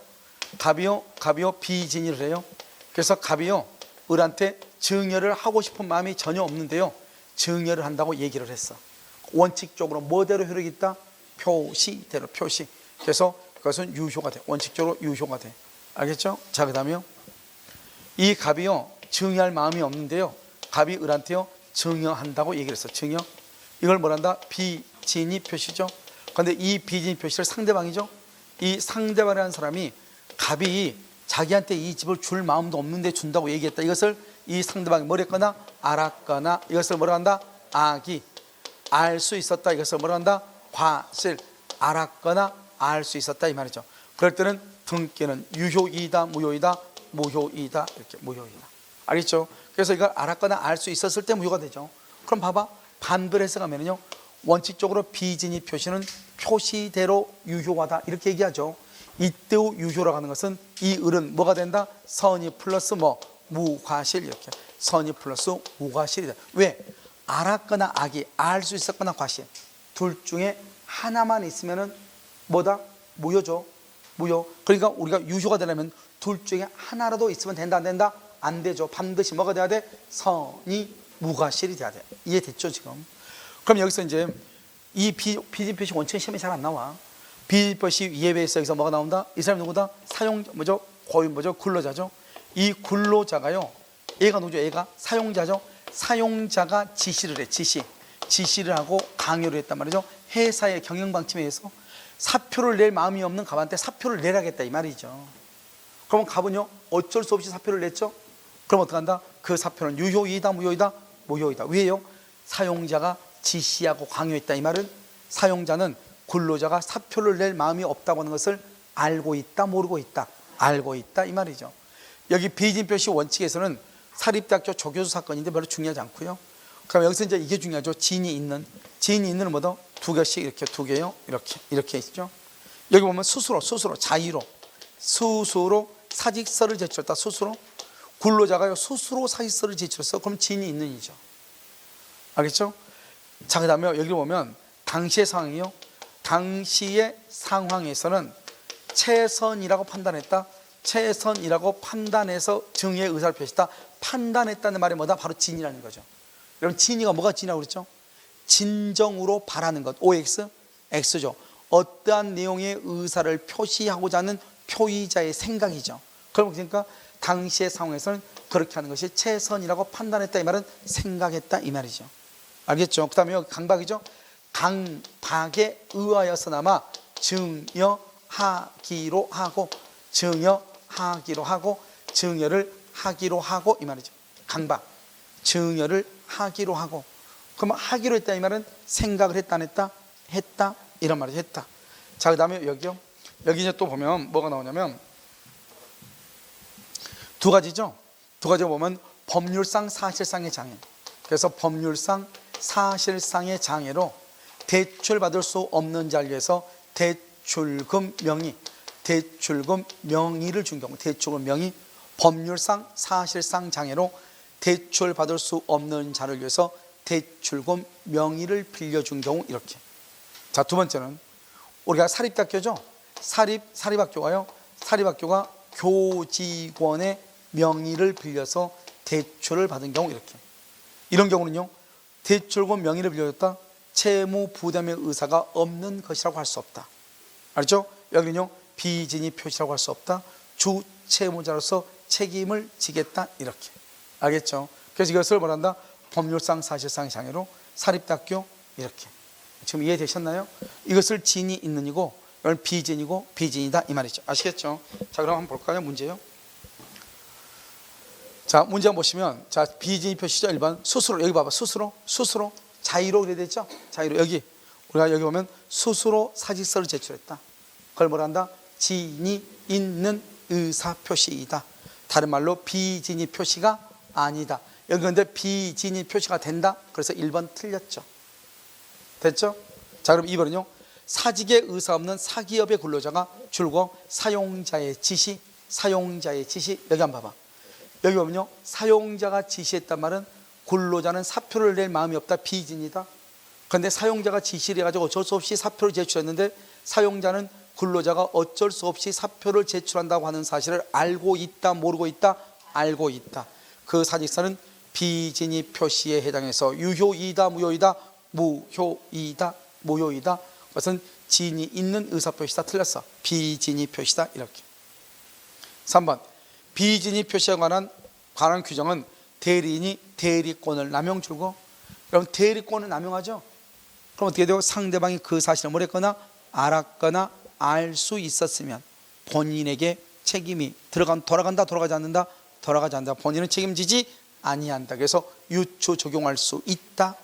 갑이요 비진이를 해요. 그래서 갑이요 을한테 증여를 하고 싶은 마음이 전혀 없는데요 증여를 한다고 얘기를 했어. 원칙적으로 뭐대로 효력이 있다? 표시대로 표시. 그래서 그것은 유효가 돼. 원칙적으로 유효가 돼. 알겠죠? 자, 그 다음에요 이 갑이요 증여할 마음이 없는데요 갑이 을한테요 증여한다고 얘기를 했어. 증여. 이걸 뭐란다? 비진이 표시죠. 그런데 이 비진이 표시를 상대방이죠. 이 상대방이라는 사람이 갑이 자기한테 이 집을 줄 마음도 없는데 준다고 얘기했다. 이것을 이 상대방이 뭐랬거나 알았거나 이것을 뭐라 한다? 악이 알 수 있었다. 이것을 뭐라 한다? 과실. 알았거나 알 수 있었다 이 말이죠. 그럴 때는 등기는 유효이다 무효이다? 무효이다. 이렇게 무효이다. 알겠죠? 그래서 이걸 알았거나 알 수 있었을 때 무효가 되죠. 그럼 봐봐. 반대로 해석하면요, 원칙적으로 비진입 표시는 표시대로 유효하다 이렇게 얘기하죠. 이때의 유효라고 하는 것은 이 을은 뭐가 된다? 선이 플러스 뭐 무과실, 이렇게 선이 플러스 무과실이다. 왜? 알았거나 악이, 알 수 있었거나 과실, 둘 중에 하나만 있으면은 뭐다? 무효죠. 무효. 그러니까 우리가 유효가 되려면 둘 중에 하나라도 있으면 된다, 안 된다? 안 되죠. 반드시 뭐가 돼야 돼? 선이 무과실이 돼야 돼. 이해됐죠 지금? 그럼 여기서 이제 이 비진입 표시 원칙은 시험에 잘 안 나와. 비진입 표시 예외에서 여기서 뭐가 나온다? 이 사람이 누구다? 사용 뭐죠? 고유 뭐죠? 근로자죠. 이 근로자가요, 얘가 누구죠? 얘가 사용자죠. 사용자가 지시를 해. 지시를 하고 강요를 했단 말이죠. 회사의 경영 방침에 의해서 사표를 낼 마음이 없는 갑한테 사표를 내라겠다 이 말이죠. 그러면 갑은요, 어쩔 수 없이 사표를 냈죠. 그럼 어떡한다? 그 사표는 유효이다, 무효이다? 무효이다. 왜요? 사용자가 지시하고 강요했다. 이 말은 사용자는 근로자가 사표를 낼 마음이 없다고 하는 것을 알고 있다, 모르고 있다? 알고 있다 이 말이죠. 여기 비진입 표시 원칙에서는 사립대학교 조교수 사건인데 별로 중요하지 않고요. 그럼 여기서 이제 이게 중요하죠. 지인이 있는 뭐다? 두 개씩 이렇게 두 개요. 이렇게 있죠. 여기 보면 스스로 자의로 사직서를 제출했다. 스스로 근로자가요, 스스로 사직서를 제출했어. 그럼 지인이 있는이죠. 알겠죠? 자, 그 다음에 여기 보면 당시의 상황이요, 당시의 상황에서는 최선이라고 판단했다. 최선이라고 판단해서 정의의 의사를 표시했다. 판단했다는 말이 뭐다? 바로 진이라는 거죠. 여러분, 진이가 뭐가 진이라고 그랬죠? 진정으로 바라는 것. OX, X죠. 어떠한 내용의 의사를 표시하고자 하는 표의자의 생각이죠. 그러니까 당시의 상황에서는 그렇게 하는 것이 최선이라고 판단했다 이 말은 생각했다 이 말이죠. 알겠죠? 그 다음에 강박이죠. 강박에 의하여서나마 증여하기로 하고 증여를 하기로 하고 이 말이죠. 강박, 증여를 하기로 하고. 그럼 하기로 했다 이 말은 생각을 했다 안 했다? 했다 이런 말이죠. 했다. 자, 그 다음에 여기요. 여기 이제 또 보면 뭐가 나오냐면 두 가지죠. 두 가지 보면 법률상 사실상의 장애. 그래서 법률상 사실상의 장애로 대출받을 수 없는 자를 위해서 대출금 명의를 준 경우, 대출금 명의, 법률상 사실상 장애로 대출받을 수 없는 자를 위해서 대출금 명의를 빌려준 경우 이렇게. 자, 두 번째는 우리가 사립학교죠. 사립학교가요, 사립학교가 교직원의 명의를 빌려서 대출을 받은 경우 이렇게. 이런 경우는요, 대출금 명의를 빌려줬다. 채무 부담의 의사가 없는 것이라고 할 수 없다. 알죠? 여기는요, 비진입 표시라고 할 수 없다. 주 채무자로서 책임을 지겠다 이렇게. 알겠죠? 그래서 이것을 뭐란다? 법률상 사실상 장애로 사립학교 이렇게. 지금 이해되셨나요? 이것을 진이 있는이고 이건 비진이고 비진이다 이 말이죠. 아시겠죠? 자, 그럼 한번 볼까요? 문제요. 자, 문제 한번 보시면, 자, 비진입 표시죠. 1번 스스로. 여기 봐봐. 스스로 자의로 그래야 되죠. 자의로. 여기 우리가 여기 보면 스스로 사직서를 제출했다. 그걸 뭐라 한다? 진이 있는 의사 표시이다. 다른 말로 비진입 표시가 아니다. 여기 근데 비진입 표시가 된다. 그래서 1번 틀렸죠. 됐죠? 자, 그럼 2번은요. 사직의 의사 없는 사기업의 근로자가 줄곧 사용자의 지시 여기 한번 봐봐. 여기 보면요, 사용자가 지시했단 말은 근로자는 사표를 낼 마음이 없다. 비진이다. 그런데 사용자가 지시를 해가지고 어쩔 수 없이 사표를 제출했는데 사용자는 근로자가 어쩔 수 없이 사표를 제출한다고 하는 사실을 알고 있다, 모르고 있다? 알고 있다. 그 사직서는 비진입 표시에 해당해서 유효이다, 무효이다? 무효이다. 그것은 진이 있는 의사표시다. 틀렸어. 비진입 표시다. 이렇게. 3번 비진입 표시에 관한 규정은 대리인이 대리권을 남용 줄고. 그럼 대리권을 남용하죠. 그럼 어떻게 돼요? 상대방이 그 사실을 뭐랬거나 알았거나 알 수 있었으면 본인에게 책임이 돌아간다, 돌아가지 않는다? 돌아가지 않는다. 본인은 책임지지 아니한다. 그래서 유추 적용할 수 있다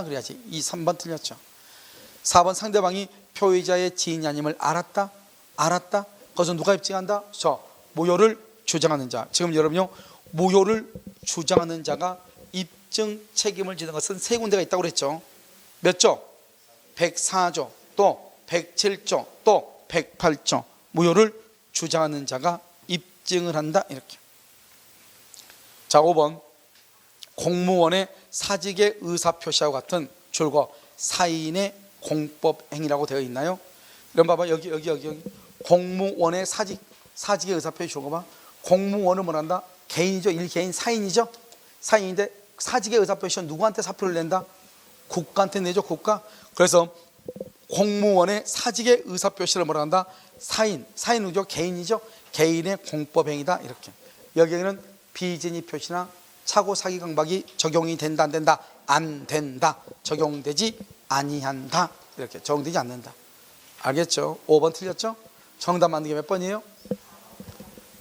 그래야지. 이 3번 틀렸죠. 4번 상대방이 표의자의 지인이 아님을 알았다. 그것은 누가 입증한다? 무효를 주장하는 자. 지금 여러분요, 무효를 주장하는 자가 입증 책임을 지는 것은 세 군데가 있다고 그랬죠. 몇 조? 104조, 또 107조, 또 108조. 무효를 주장하는 자가 입증을 한다. 이렇게. 자, 5번. 공무원의 사직의 의사표시와 같은 줄과 사인의 공법행위라고 되어 있나요? 이런 봐봐. 여기. 공무원의 사직의 의사표시 줄거 봐. 공무원은 뭐란다? 개인이죠. 일개인 사인이죠. 사인인데 사직의 의사표시는 누구한테 사표를 낸다? 국가한테 내죠. 국가. 그래서 공무원의 사직의 의사표시를 뭐라 한다? 사인이죠. 개인이죠. 개인의 공법행위다. 이렇게. 여기에는 비진위 표시나 착오 사기 강박이 적용이 된다 안 된다? 안 된다. 적용되지 아니한다. 이렇게. 적용되지 않는다. 알겠죠? 5번 틀렸죠? 정답 맞는 게 몇 번이에요?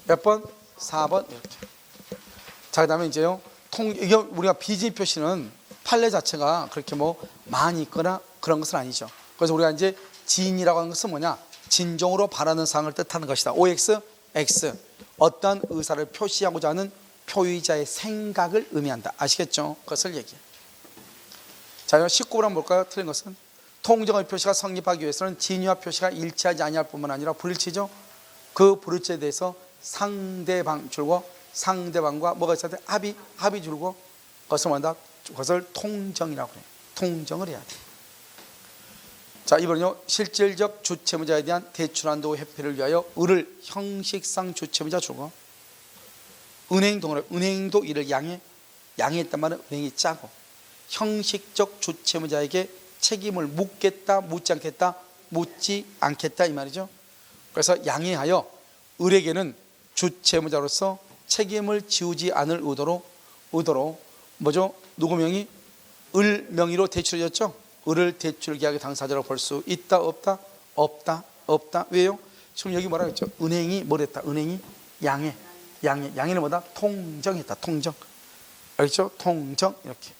몇 번? 4번. 이렇게. 자, 그다음에 이제요. 이게 우리가 비진위 표시는 판례 자체가 그렇게 뭐 많이 있거나 그런 것은 아니죠. 그래서 우리가 이제 진이라고 하는 것은 뭐냐? 진정으로 바라는 사항을 뜻하는 것이다. OX, X. 어떠한 의사를 표시하고자 하는 표의자의 생각을 의미한다. 아시겠죠? 그것을 얘기해. 자, 19번 한번 볼까요? 틀린 것은 통정의 표시가 성립하기 위해서는 진위와 표시가 일치하지 아니할 뿐만 아니라 불일치죠. 그 불일치에 대해서 상대방 줄고 상대방과 뭐가 있어야 돼? 합의 줄고 그것을 뭐한다? 그것을 통정이라고 그래요. 통정을 해야 돼. 자, 이번은요. 실질적 주채무자에 대한 대출한도 회피를 위하여 을을 형식상 주채무자 줄고 은행도 이를 양해했단 말은 은행이 짜고 형식적 주채무자에게 책임을 묻겠다 묻지 않겠다 묻지 않겠다 이 말이죠. 그래서 양해하여 을에게는 주채무자로서 책임을 지우지 않을 의도로 뭐죠? 누구 명의? 을 명의로 대출해줬죠. 을을 대출계약의 당사자로 볼 수 있다 없다? 없다. 왜요? 지금 여기 뭐라 그랬죠? 은행이 뭐랬다? 은행이 양해는 뭐다? 통정했다. 통정. 알겠죠? 통정 이렇게.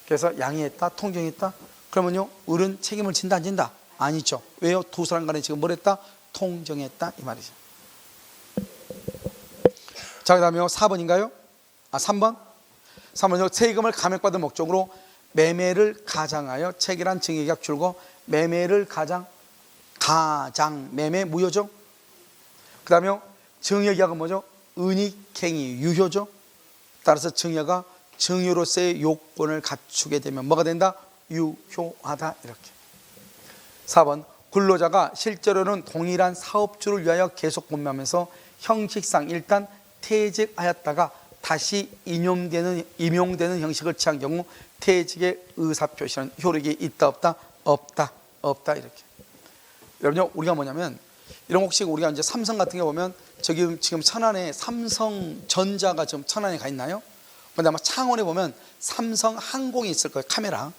그래서 양해했다. 통정했다. 그러면요. 을은 책임을 진다 안 진다? 아니죠. 왜요? 두 사람 간에 지금 뭐랬다? 통정했다 이 말이죠. 자, 그 다음에 4번인가요? 3번은요. 세금을 감액받은 목적으로 매매를 가장하여 체결한 증여계약 줄고 매매를 가장 매매 무효죠. 그 다음에 증여계약은 뭐죠? 은닉행위 유효죠. 따라서 증여가 증여로서의 요건을 갖추게 되면 뭐가 된다? 유효하다. 이렇게. 4번 근로자가 실제로는 동일한 사업주를 위하여 계속 근무하면서 형식상 일단 퇴직하였다가 다시 임용되는 형식을 취한 경우 퇴직의 의사표시는 효력이 있다 없다 이렇게. 여러분요, 우리가 뭐냐면 이런 혹시 우리가 이제 삼성 같은 게 보면 지금 천안에 삼성전자가 지금 천안에 가 있나요? 근데 아마 창원에 보면 삼성항공이 있을 거예요. 카메라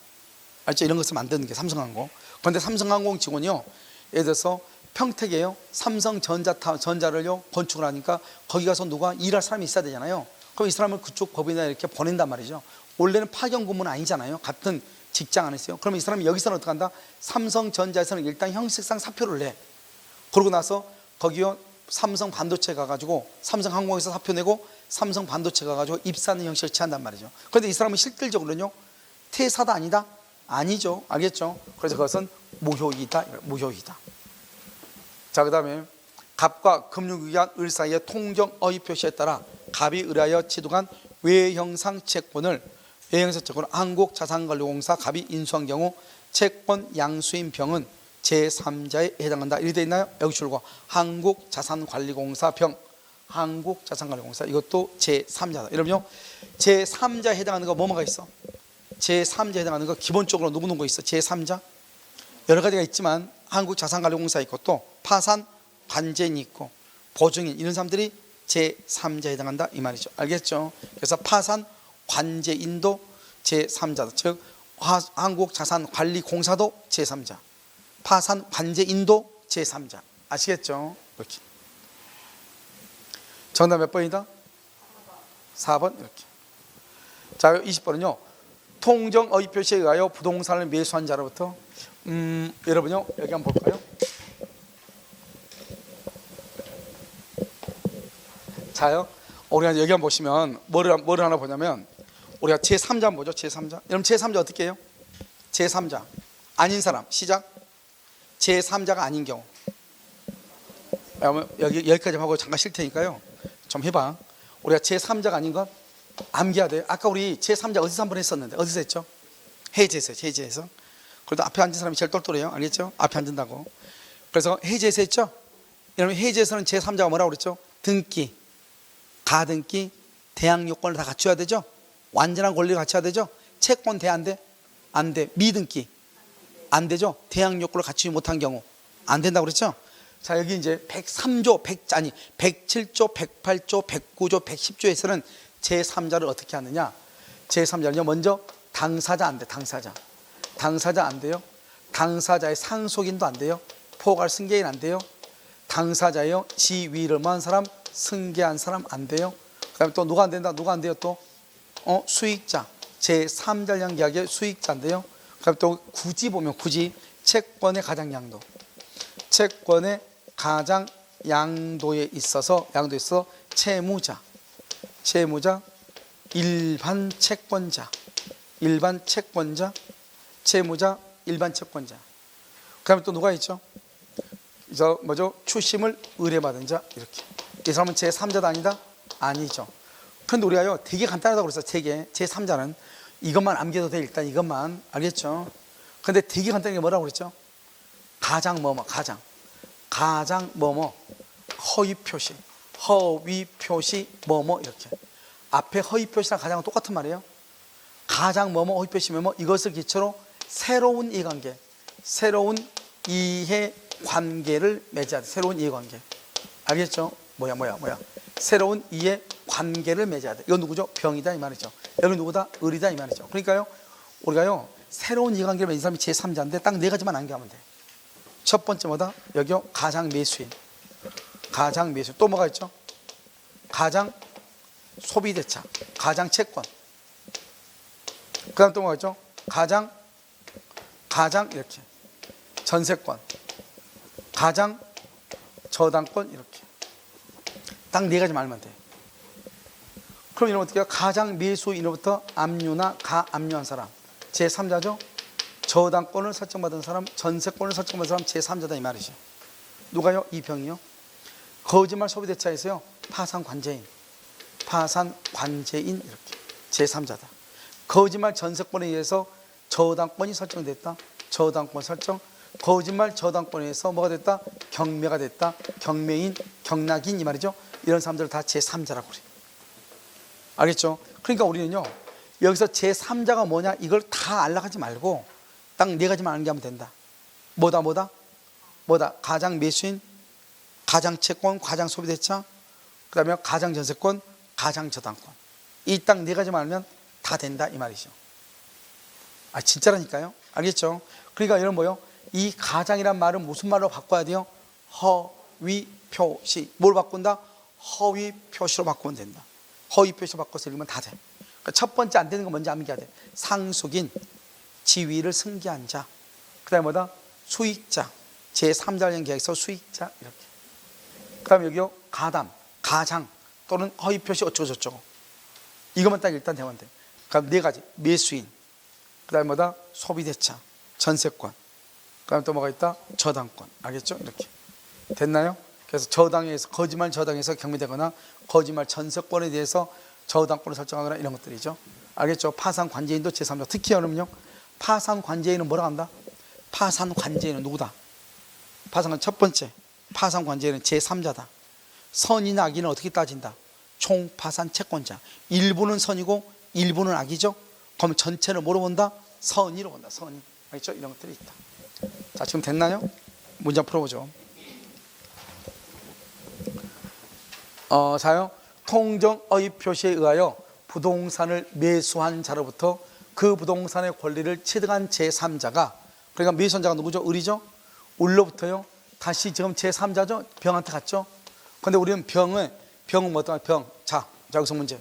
알죠? 이런 것을 만드는 게 삼성항공. 그런데 삼성항공 직원이요, 예를 들어서 평택에요 삼성전자를요 건축을 하니까 거기 가서 누가 일할 사람이 있어야 되잖아요. 그럼 이 사람을 그쪽 법인에 이렇게 보낸단 말이죠. 원래는 파견 근무는 아니잖아요. 같은 직장 안에서요. 그러면 이 사람이 여기서는 어떻게 한다? 삼성전자에서는 일단 형식상 사표를 내. 그러고 나서 거기요 삼성 반도체 가가지고 삼성항공에서 사표 내고 삼성 반도체 가가지고 입사하는 형식을 취한단 말이죠. 그런데 이 사람은 실질적으로는요 퇴사다 아니다? 아니죠. 알겠죠? 그래서 그것은 무효이다. 자, 그 다음에 갑과 금융기관 을 사이의 통정 어의 표시에 따라 갑이 을하여 취득한 외형상 채권을 한국자산관리공사 갑이 인수한 경우 채권 양수인 병은 제3자에 해당한다. 이렇게 되어 있나요? 여기 줄고 한국자산관리공사 병, 한국자산관리공사 이것도 제3자다. 여러분요, 제3자에 해당하는 거 뭐가 있어? 제3자에 해당하는 거 기본적으로 누구 거 있어? 제3자 여러 가지가 있지만 한국자산관리공사 있고 또 파산 관제인이 있고 보증인 이런 사람들이 제3자에 해당한다 이 말이죠. 알겠죠? 그래서 파산 관제인도 제3자다. 즉 한국자산관리공사도 제3자, 파산 관제인도 제3자. 아시겠죠? 이렇게. 정답 몇 번이다? 4번 이렇게. 자, 20번은요. 통정 어의 표시에 의하여 부동산을 매수한 자로부터 여러분요 여기 한번 볼까요? 자요. 우리가 여기 한번 보시면 뭐를 하나 보냐면 우리가 제3자 뭐죠? 제3자. 여러분 제3자 어떻게 해요? 제3자 아닌 사람. 시작. 제3자가 아닌 경우. 여기까지 하고 잠깐 쉴 테니까요. 좀 해봐. 우리가 제3자가 아닌 건 암기해야 돼요. 아까 우리 제3자 어디서 한번 했었는데 어디서 했죠? 해제에서. 해제에서. 그래도 앞에 앉은 사람이 제일 똘똘해요. 알겠죠? 앞에 앉는다고. 그래서 해제에서 했죠? 여러분 해제에서는 제3자가 뭐라고 그랬죠? 등기, 가등기, 대항 요건을 다 갖춰야 되죠? 완전한 권리를 갖춰야 되죠? 채권 돼 안 돼? 안 돼. 미등기 안 되죠? 대항 요건을 갖추지 못한 경우 안 된다고 그랬죠? 자, 여기 이제 103조, 107조, 108조, 109조, 110조에서는 제3자를 어떻게 하느냐? 제3자는요, 먼저 당사자 안 돼. 당사자 안 돼요. 당사자의 상속인도 안 돼요. 포괄 승계인 안 돼요. 당사자요, 지위를 모한 사람, 승계한 사람 안 돼요. 그 다음에 또 누가 안 된다? 누가 안 돼요? 또 수익자, 제3자령 계약의 수익자인데요. 그 다음에 또 굳이 보면 굳이 채권의 가장 양도, 채권의 가장 양도에 있어서 채무자, 일반 채권자, 채무자, 일반 채권자. 그 다음에 또 누가 있죠? 저 뭐죠? 추심을 의뢰받은 자. 이렇게. 이 사람은 제3자도 아니다? 아니죠. 그런데 우리가요 되게 간단하다고 그랬어요. 되게 제3자는 이것만 암기해도 돼. 일단 이것만. 알겠죠? 근데 되게 간단한 게 뭐라고 그랬죠? 가장 뭐뭐, 가장 뭐뭐, 허위 표시 뭐뭐. 이렇게 앞에 허위 표시랑 가장은 똑같은 말이에요. 가장 뭐뭐, 허위 표시 뭐뭐. 이것을 기초로 새로운 이해관계, 새로운 이해관계를 맺어야 돼. 새로운 이해관계. 알겠죠? 뭐야 새로운 이해관계를 맺어야 돼. 이건 누구죠? 병이다 이 말이죠. 여기 누구다? 을이다 이 말이죠. 그러니까요 우리가요 새로운 이해관계를 맺은 사람이 제3자인데 딱 네 가지만 암기하면 돼. 첫 번째 뭐다? 여기요 가장 매수인, 또 뭐가 있죠? 가장 소비대차, 가장 채권. 그 다음 또 뭐가 있죠? 가장 이렇게 전세권, 가장 저당권. 이렇게 딱 네 가지만 알면 돼. 그럼 이러면 어떻게 해요? 가장 매수인으로부터 압류나 가압류한 사람 제3자죠. 저당권을 설정받은 사람, 전세권을 설정받은 사람 제3자다 이 말이죠. 누가요? 이 병이요. 거짓말 소비대차에서요 파산관제인 이렇게 제3자다. 거짓말 전세권에 의해서 저당권이 설정됐다. 저당권 설정. 거짓말 저당권에 의해서 뭐가 됐다? 경매가 됐다. 경매인, 경락인 이 말이죠. 이런 사람들을 다 제3자라고 그래요. 알겠죠? 그러니까 우리는요 여기서 제3자가 뭐냐 이걸 다 알려고 하지 말고 딱 네 가지만 암기하면 된다. 뭐다? 가장 매수인, 가장 채권, 가장 소비대차, 그 다음에 가장 전세권, 가장 저당권. 이 딱 네 가지만 알면 다 된다 이 말이죠. 진짜라니까요. 알겠죠? 그러니까 여러분 뭐요? 이 가장이란 말은 무슨 말로 바꿔야 돼요? 허위 표시. 뭘 바꾼다? 허위 표시로 바꾸면 된다. 허위 표시로 바꿔서 읽으면 다 돼. 그러니까 첫 번째 안 되는 거 먼저 암기해야 돼. 상속인, 지위를 승계한 자. 그 다음에 뭐다? 수익자, 제3자령 계약서 수익자. 이렇게. 그 다음에 여기요 가담, 가장 또는 허위 표시 어쩌고저쩌고. 이것만 딱 일단 되면 돼. 그럼 네 가지. 매수인, 그 다음에 뭐다? 소비대차, 전세권, 그 다음에 또 뭐가 있다? 저당권. 알겠죠? 이렇게 됐나요? 그래서 저당에서 거짓말 저당에서 경매되거나 거짓말 전세권에 대해서 저당권을 설정하거나 이런 것들이죠. 알겠죠? 파산관제인도 제3자. 특히 여러분요 파산관제인은 뭐라고 한다? 파산관제인은 누구다? 첫 번째 파산관제인은 제3자다. 선이나 악이는 어떻게 따진다? 총파산 채권자. 일부는 선이고 일부는 악이죠. 그럼 전체를 뭐로 본다? 선의로 본다. 선의. 알겠죠? 이런 것들이 있다. 자, 지금 됐나요? 문제 풀어보죠. 자요. 통정어입 표시에 의하여 부동산을 매수한 자로부터 그 부동산의 권리를 취득한 제3자가, 그러니까 매수한 자가 누구죠? 을이죠? 을로부터요 다시 지금 제3자죠? 병한테 갔죠? 근데 우리는 병은 뭐다? 자, 여기서 문제.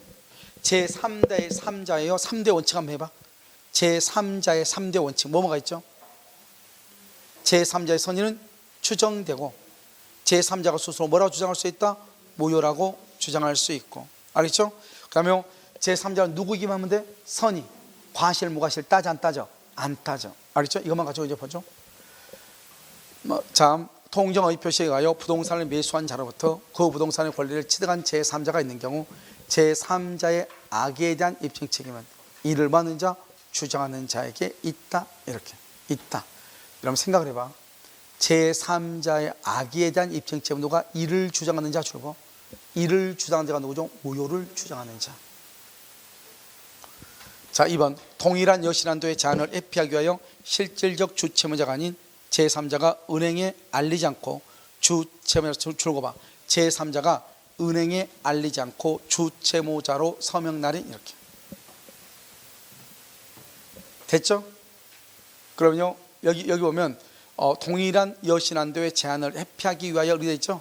제3자의 3자예요. 3대 원칙 한번 해봐. 제3자의 3대 원칙 뭐가 있죠? 제3자의 선의는 추정되고 제3자가 스스로 뭐라고 주장할 수 있다? 무효라고 주장할 수 있고. 알겠죠? 그러면 제3자는 누구이기만 하면 돼? 선의. 과실, 무과실 따져 안 따져? 안 따져. 알겠죠? 이것만 가지고 이제 보죠. 자, 통정의 표시에 의하여 부동산을 매수한 자로부터 그 부동산의 권리를 취득한 제3자가 있는 경우 제3자의 악에 대한 입증 책임은 이를 받는 자, 주장하는 자에게 있다. 이렇게 있다. 여러분 생각을 해봐. 제3자의 악에 대한 입증 책임, 누가? 이를 주장하는 자 줄고, 이를 주장하는 자가 누구죠? 무효를 주장하는 자. 자, 2번 동일한 여신한도의 제한을 회피하기 위하여 실질적 주채무자가 아닌 제3자가 은행에 알리지 않고 주채무자 줄고 봐. 제3자가 은행에 알리지 않고 주채무자로 서명 날인 이렇게 됐죠? 그러면요 여기 보면 동일한 여신한도의 제한을 회피하기 위하여 이렇게 되어 있죠.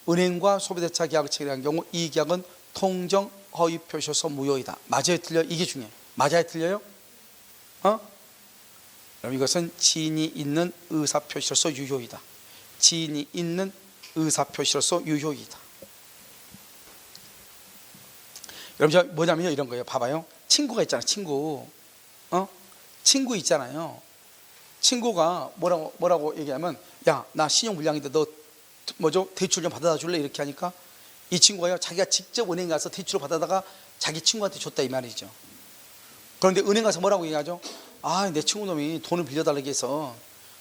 은행과 소비대차 계약을 체결한 경우 이 계약은 통정 허위 표시로서 무효이다. 맞아요, 틀려요? 이게 중요해. 맞아요, 틀려요? 그럼 이것은 지인이 있는 의사표시로서 유효이다. 지인이 있는 의사표시로서 유효이다. 여러분 뭐냐면요 이런 거예요. 봐봐요. 친구가 있잖아요. 친구 있잖아요. 친구가 뭐라고 얘기하면, 야, 나 신용불량인데 너 대출 좀 받아다 줄래? 이렇게 하니까 이 친구가요 자기가 직접 은행 가서 대출을 받아다가 자기 친구한테 줬다 이 말이죠. 그런데 은행 가서 뭐라고 얘기하죠? 아, 내 친구놈이 돈을 빌려달라고 해서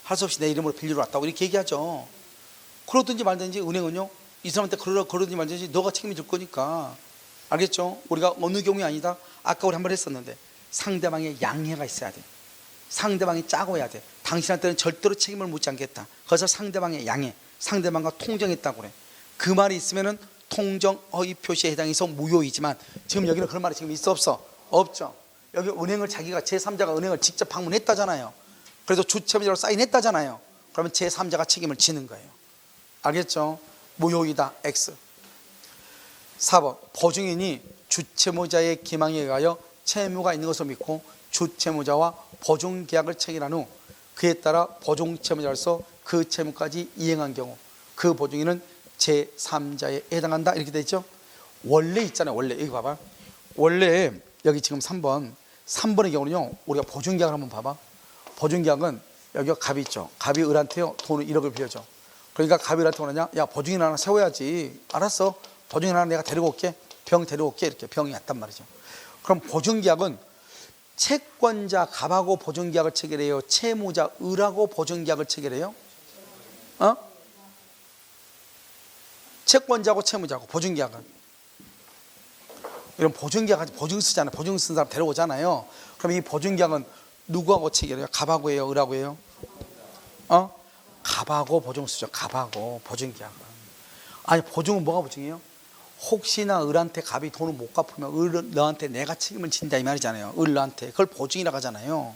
할 수 없이 내 이름으로 빌리러 왔다고 이렇게 얘기하죠. 그러든지 말든지 은행은요 이 사람한테 그러든지 말든지 너가 책임이 질 거니까. 알겠죠? 우리가 어느 경우에 아니다. 아까 우리 한 번 했었는데 상대방의 양해가 있어야 돼. 상대방이 짜고 해야 돼. 당신한테는 절대로 책임을 묻지 않겠다. 그래서 상대방의 양해, 상대방과 통정했다고 그래. 그 말이 있으면은 통정 허위 표시에 해당해서 무효이지만 지금 여기는 그런 말이 지금 있어 없어? 없죠. 여기 은행을 자기가 제3자가 은행을 직접 방문했다잖아요. 그래서 주채무자로 사인했다잖아요. 그러면 제3자가 책임을 지는 거예요. 알겠죠? 무효이다. X. 4번 보증인이 주채무자의 기망에 의하여 채무가 있는 것을 믿고 주채무자와 보증계약을 체결한 후 그에 따라 보증채무자로서 그 채무까지 이행한 경우 그 보증인은 제3자에 해당한다. 이렇게 되어 있죠. 원래 있잖아요. 원래 여기 봐봐. 원래 여기 지금 3번의 경우는요 우리가 보증계약을 한번 봐봐. 보증계약은 여기가 갑이 있죠. 갑이 을한테요 돈을 1억을 빌려줘. 그러니까 갑이 을한테 뭐냐, 야, 보증인 하나 세워야지. 알았어, 보증인 하나 내가 데리고 올게. 병 데리고 올게. 이렇게 병이 왔단 말이죠. 그럼 보증계약은 채권자 갑하고 보증계약을 체결해요? 채무자 을하고 보증계약을 체결해요? 채권자하고 채무자하고 보증계약은. 이런 보증계약, 보증 쓰잖아요. 보증 쓴 사람 데려오잖아요. 그럼 이 보증계약은 누구하고 체결해요? 갑하고 해요? 을하고 해요? 갑하고 보증 쓰죠. 갑하고 보증계약은. 아니, 보증은 뭐가 보증이에요? 혹시나 을한테 갑이 돈을 못 갚으면 을 너한테 내가 책임을 진다 이 말이잖아요. 을 너한테. 그걸 보증이라고 하잖아요.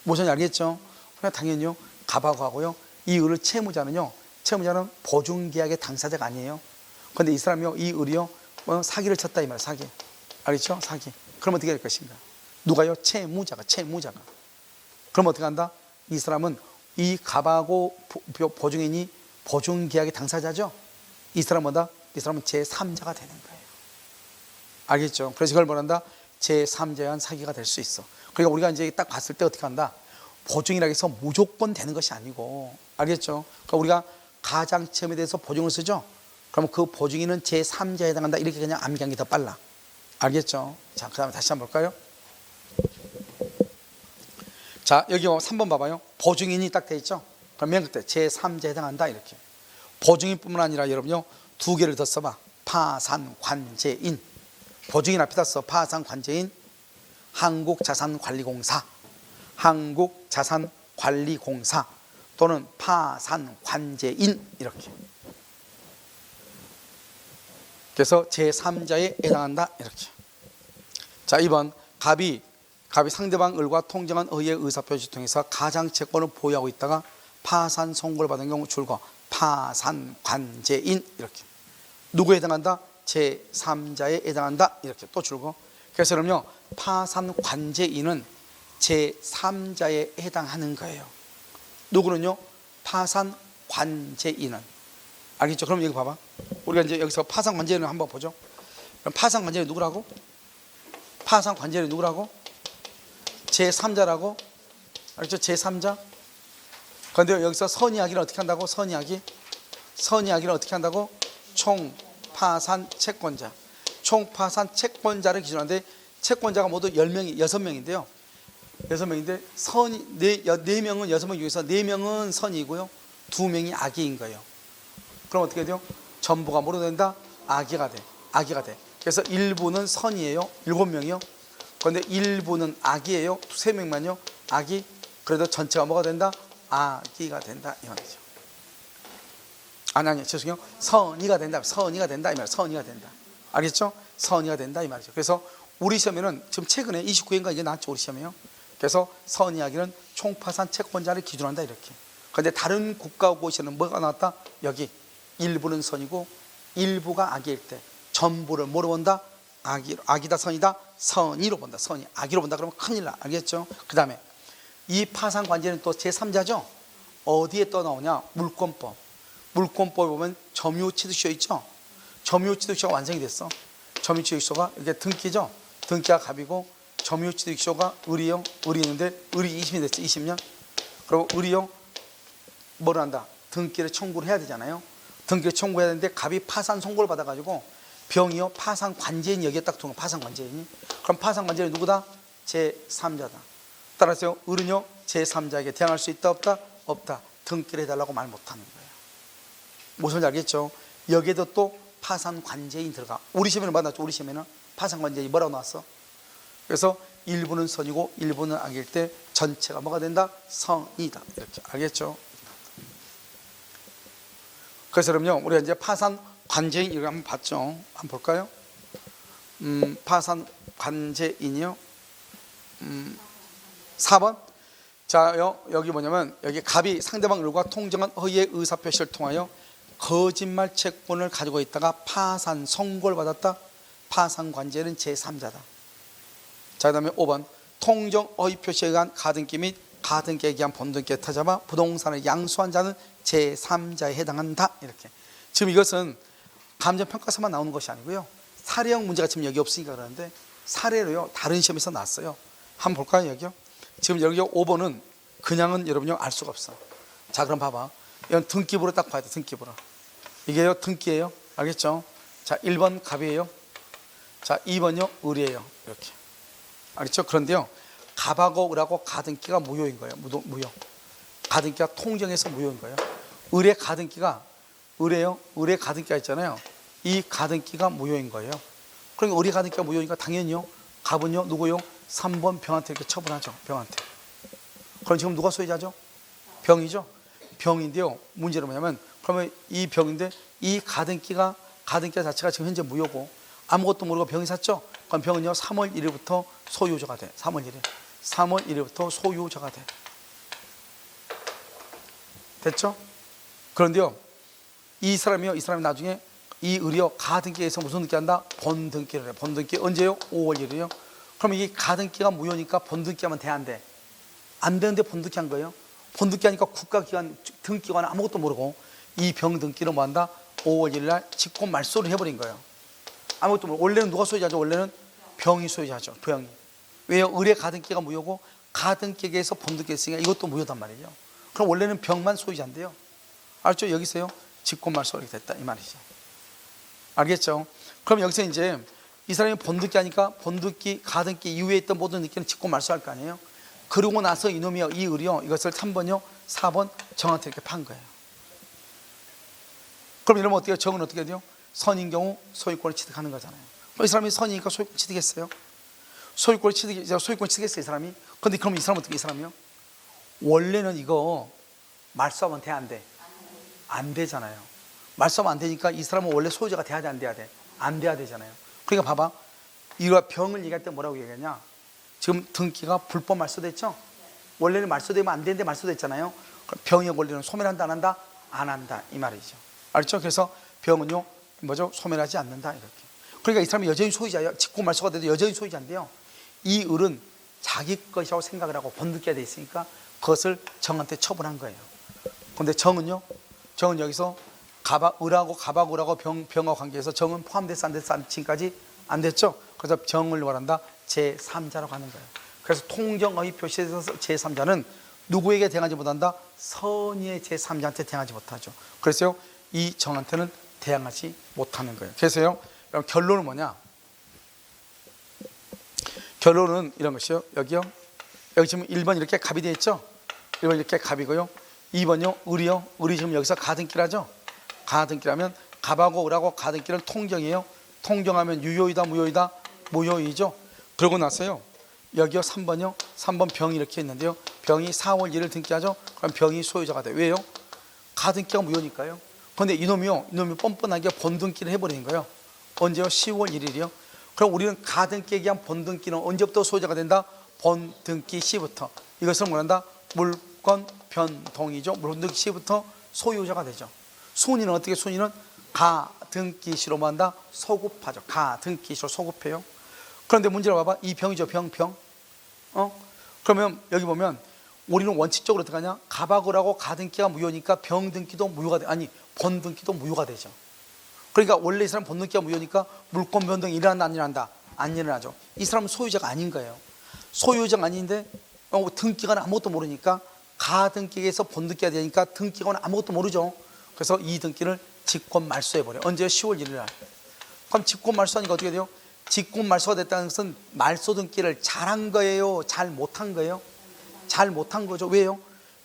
무슨 알겠죠? 그냥 당연히요. 갑하고 하고요. 이 을을 채무자는요. 채무자는 보증계약의 당사자가 아니에요. 그런데 이 사람이요. 이 을이요. 사기를 쳤다 이 말이에요. 사기. 알겠죠? 사기. 그럼 어떻게 될 것인가? 누가요? 채무자가. 그럼 어떻게 한다? 이 사람은 이 갑하고 보증인이 보증계약의 당사자죠? 이 사람은 뭐다? 이 사람은 제3자가 되는 거예요. 알겠죠? 그래서 이걸 뭐란다? 제3자에 의한 사기가 될 수 있어. 그러니까 우리가 이제 딱 봤을 때 어떻게 한다? 보증이라고 해서 무조건 되는 것이 아니고, 알겠죠? 그러니까 우리가 가장채무에 대해서 보증을 쓰죠? 그러면 그 보증인은 제3자에 해당한다. 이렇게 그냥 암기한 게 더 빨라. 알겠죠? 자, 그 다음에 다시 한번 볼까요? 자, 여기 3번 봐봐요. 보증인이 딱 돼 있죠? 그럼 맨 끝에 제3자에 해당한다. 이렇게. 보증인뿐만 아니라 여러분요, 두 개를 더 써봐. 파산관제인. 보증인 앞에다 써. 파산관제인. 한국자산관리공사. 한국자산관리공사. 또는 파산관제인. 이렇게. 그래서 제3자에 해당한다. 이렇게. 자, 2번. 갑이 상대방 을과 통정한 의의 의사표시 통해서 가장채권을 보유하고 있다가 파산 선고를 받은 경우 줄거 파산관제인. 이렇게. 누구에 해당한다? 제3자에 해당한다. 이렇게 또 줄거. 그래서 그럼요, 파산관제인은 제3자에 해당하는 거예요. 누구는요? 파산관제인은. 알겠죠? 그럼 여기 봐봐. 우리가 이제 여기서 파산관제인을 한번 보죠. 그럼 파산관제인은 누구라고? 파상 관제는 누구라고? 제3자라고. 알죠? 제3자. 그런데 여기서 선이야기를 어떻게 한다고? 선이야기를 어떻게 한다고? 총파산 채권자. 총파산 채권자를 기준하는데 채권자가 모두 6명인데요. 6명인데 선이 4명은 6명 중에서 4명은 선이고요. 2명이 악의인 거예요. 그럼 어떻게 돼요? 전부가 뭐로 된다? 악의가 돼. 그래서 일부는 선이에요. 7명이요. 그런데 일부는 악이에요. 3명만요. 악이. 그래도 전체가 뭐가 된다? 악의가 된다 이 말이죠. 아니 죄송해요. 선의가 된다 이 말. 선의가 된다. 알겠죠? 선의가 된다 이 말이죠. 그래서 우리 시험에는 지금 최근에 29회인가 이제 나왔죠. 우리 시험에요. 그래서 선의하기는 총파산 채권자를 기준한다 이렇게. 그런데 다른 국가고시는 뭐가 나왔다? 여기 일부는 선이고 일부가 악일 때 전부를 뭐로 본다? 악이다 선이다? 선의로 본다. 선의. 악의로 본다 그러면 큰일 나. 알겠죠? 그 다음에 이 파산 관제는 또 제3자죠. 어디에 또 나오냐? 물권법. 물권법에 보면 점유취득시효 있죠. 점유취득시효가 완성이 됐어. 점유취득시효가 이게 등기죠. 등기가 갑이고 점유취득시효가 을이요. 을이 있는데 을이 20이 됐죠. 20년. 그리고 을이요. 뭘 한다? 등기를 청구를 해야 되잖아요. 등기를 청구해야 되는데 갑이 파산 선고를 받아가지고 병이요. 파산 관제인이 여기에 딱 들어온 파산 관제인이. 그럼 파산 관제인이 누구다? 제3자다. 따라서 을은요. 제3자에게 대항할 수 있다 없다? 없다. 등기를 해달라고 말 못하는 거예요. 무슨 말 알겠죠? 여기에도 또 파산 관제인 들어가. 우리 시험에는 만났죠. 우리 시험에는 파산 관제인이 뭐라고 나왔어? 그래서 일부는 선이고 일부는 악일 때 전체가 뭐가 된다? 선이다. 이렇게 알겠죠? 그래서 그럼요. 우리가 이제 파산 관제인 이거 한번 봤죠. 한번 볼까요? 파산 관제인이요. 4번. 자, 여기 뭐냐면 여기 갑이 상대방 을과 통정한 허위의 의사표시를 통하여 거짓말 채권을 가지고 있다가 파산 선고를 받았다. 파산 관제는 제3자다. 자, 그 다음에 5번. 통정 허위 표시에 의한 가등기 및 가등기에 의한 본등기에 타잡아 부동산을 양수한 자는 제3자에 해당한다. 이렇게. 지금 이것은 감정평가서만 나오는 것이 아니고요. 사례형 문제가 지금 여기 없으니까 그러는데 사례로요. 다른 시험에서 나왔어요. 한번 볼까요? 여기요. 지금 여기 5번은 그냥은 여러분요 알 수가 없어. 자, 그럼 봐봐. 이건 등기부로 딱 봐야 돼. 등기부로. 이게요 등기예요. 알겠죠? 자, 1번 갑이에요. 자, 2번요 을이에요. 이렇게. 알겠죠? 그런데요 갑하고 을하고 가등기가 무효인 거예요. 무효. 가등기가 통정해서 무효인 거예요. 을의 가등기가 을이에요. 을의 가등기가 있잖아요. 이 가등기가 무효인 거예요. 그러니까 을의 가등기가 무효니까 당연히요 갑은요 누구요? 3번 병한테 이렇게 처분하죠. 병한테. 그럼 지금 누가 소유자죠? 병이죠. 병인데요. 문제는 뭐냐면 그러면 이 병인데 이 가등기 자체가 지금 현재 무효고 아무것도 모르고 병이 샀죠. 그럼 병은요 3월 1일부터 소유자가 돼. 3월 1일부터 소유자가 돼. 됐죠? 그런데요 이 사람이 나중에 이 을이요 가등기에서 무슨 등기한다? 본등기를 해. 본등기 언제요? 5월 1일이요. 그럼 이 가등기가 무효니까 본등기하면 돼 안 돼? 안 되는데 본등기 한 거예요. 본등기 하니까 국가기관 등기관 아무것도 모르고 이 병등기를 뭐 한다? 5월 1일 날 직권 말소를 해버린 거예요. 아무것도 모르고. 원래는 누가 소유자죠? 원래는 병이 소유자죠. 병이. 왜요? 을의 가등기가 무효고 가등기에서 본등기 했으니까 이것도 무효단 말이죠. 그럼 원래는 병만 소유자인데요. 알죠? 여기서요 직권 말소가 됐다 이 말이죠. 알겠죠? 그럼 여기서 이제 이 사람이 본등기 하니까 본등기, 가등기 이후에 있던 모든 등기는 직권 말소할 거 아니에요? 그러고 나서 이놈이요, 이 을이요, 이것을 3번요, 4번 정한테 이렇게 판 거예요. 그럼 이러면 어떻게 해요? 정은 어떻게 돼요? 선인 경우 소유권을 취득하는 거잖아요. 이 사람이 선이니까 소유권 취득했어요. 소유권 취득했어요, 이 사람이. 근데 그럼 이 사람은 어떻게, 이 사람이요? 원래는 이거 말소하면 돼, 안 돼? 안 되잖아요. 말소하면 안 되니까 이 사람은 원래 소유자가 돼야 돼, 안 돼야 돼? 안 돼야 되잖아요. 그러니까 봐봐. 이거 병을 얘기할 때 뭐라고 얘기하냐? 지금 등기가 불법 말소됐죠? 원래는 말소되면 안 되는데 말소됐잖아요. 그럼 병의 권리는 소멸한다, 안 한다? 안 한다, 이 말이죠. 알죠? 그래서 병은요, 뭐죠? 소멸하지 않는다, 이렇게. 그러니까 이 사람이 여전히 소유자예요. 직권 말소가 돼도 여전히 소유자인데요. 이 을은 자기 것이라고 생각을 하고 본등기가 돼 있으니까 그것을 정한테 처분한 거예요. 그런데 정은요? 정은 여기서 을하고 병과 관계에서 정은 포함돼서 안 됐어? 지금까지 안 됐죠? 그래서 정을 말한다. 제3자라고 하는 거예요. 그래서 통정의 표시에서 제3자는 누구에게 대항하지 못한다? 선의의 제3자한테 대항하지 못하죠. 그래서요, 이 정한테는 대항하지 못하는 거예요. 그래서요, 결론은 뭐냐? 결론은 이런 것이요. 여기요. 여기 지금 1번 이렇게 갑이 되어 있죠? 1번 이렇게 갑이고요. 2번요. 을이요. 을이 지금 여기서 가등기라죠? 가등기라면 갑하고 을하고 가등기는 통정이에요. 통정하면 유효이다, 무효이다? 무효이죠. 그러고 나서요, 여기요 3번요. 3번 병이 이렇게 있는데요. 병이 4월 1일 등기하죠? 그럼 병이 소유자가 돼요. 왜요? 가등기가 무효니까요. 그런데 이놈이 뻔뻔하게 본등기를 해버리는 거예요. 언제요? 10월 1일이요. 그럼 우리는 가등기에 의한 본등기는 언제부터 소유자가 된다? 본등기 시부터. 이것을 뭐란다? 물권 변동이죠. 본등기 시부터 소유자가 되죠. 순위는 어떻게? 순위는 가등기 시로 뭐 한다? 소급하죠. 가등기 시로 소급해요. 그런데 문제를 봐봐. 이 병이죠. 병. 그러면 여기 보면 우리는 원칙적으로 어떻게 하냐? 갑하고라고 가등기가 무효니까 병등기도 무효가 돼. 아니, 본등기도 무효가 되죠. 그러니까 원래 이 사람 본등기가 무효니까 물권 변동이 일어난다, 안 일어난다? 안 일어나죠. 이 사람은 소유자가 아닌 거예요. 소유자가 아닌데 등기가는 아무것도 모르니까 가등기에서 본등기가 되니까 등기가는 아무것도 모르죠. 그래서 이 등기를 직권 말소해버려요. 언제요? 10월 1일 날. 그럼 직권 말소하니까 어떻게 돼요? 직권 말소가 됐다는 것은 말소 등기를 잘한 거예요? 잘 못한 거예요? 잘 못한 거죠. 왜요?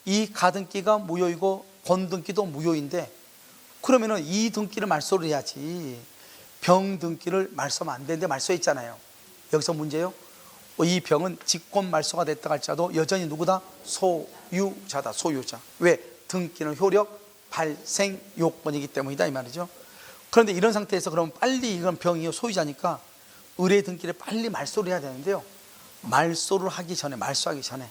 이 가등기가 무효이고 본등기도 무효인데, 그러면은 이 등기를 말소를 해야지. 병 등기를 말소하면 안 되는데 말소했잖아요. 여기서 문제예요. 이 병은 직권 말소가 됐다 할지라도 여전히 누구다? 소유자다. 소유자. 왜? 등기는 효력 발생 요건이기 때문이다 이 말이죠. 그런데 이런 상태에서 그럼 빨리 이건 병이 소유자니까 의뢰 등기를 빨리 말소를 해야 되는데요. 말소를 하기 전에, 말소하기 전에,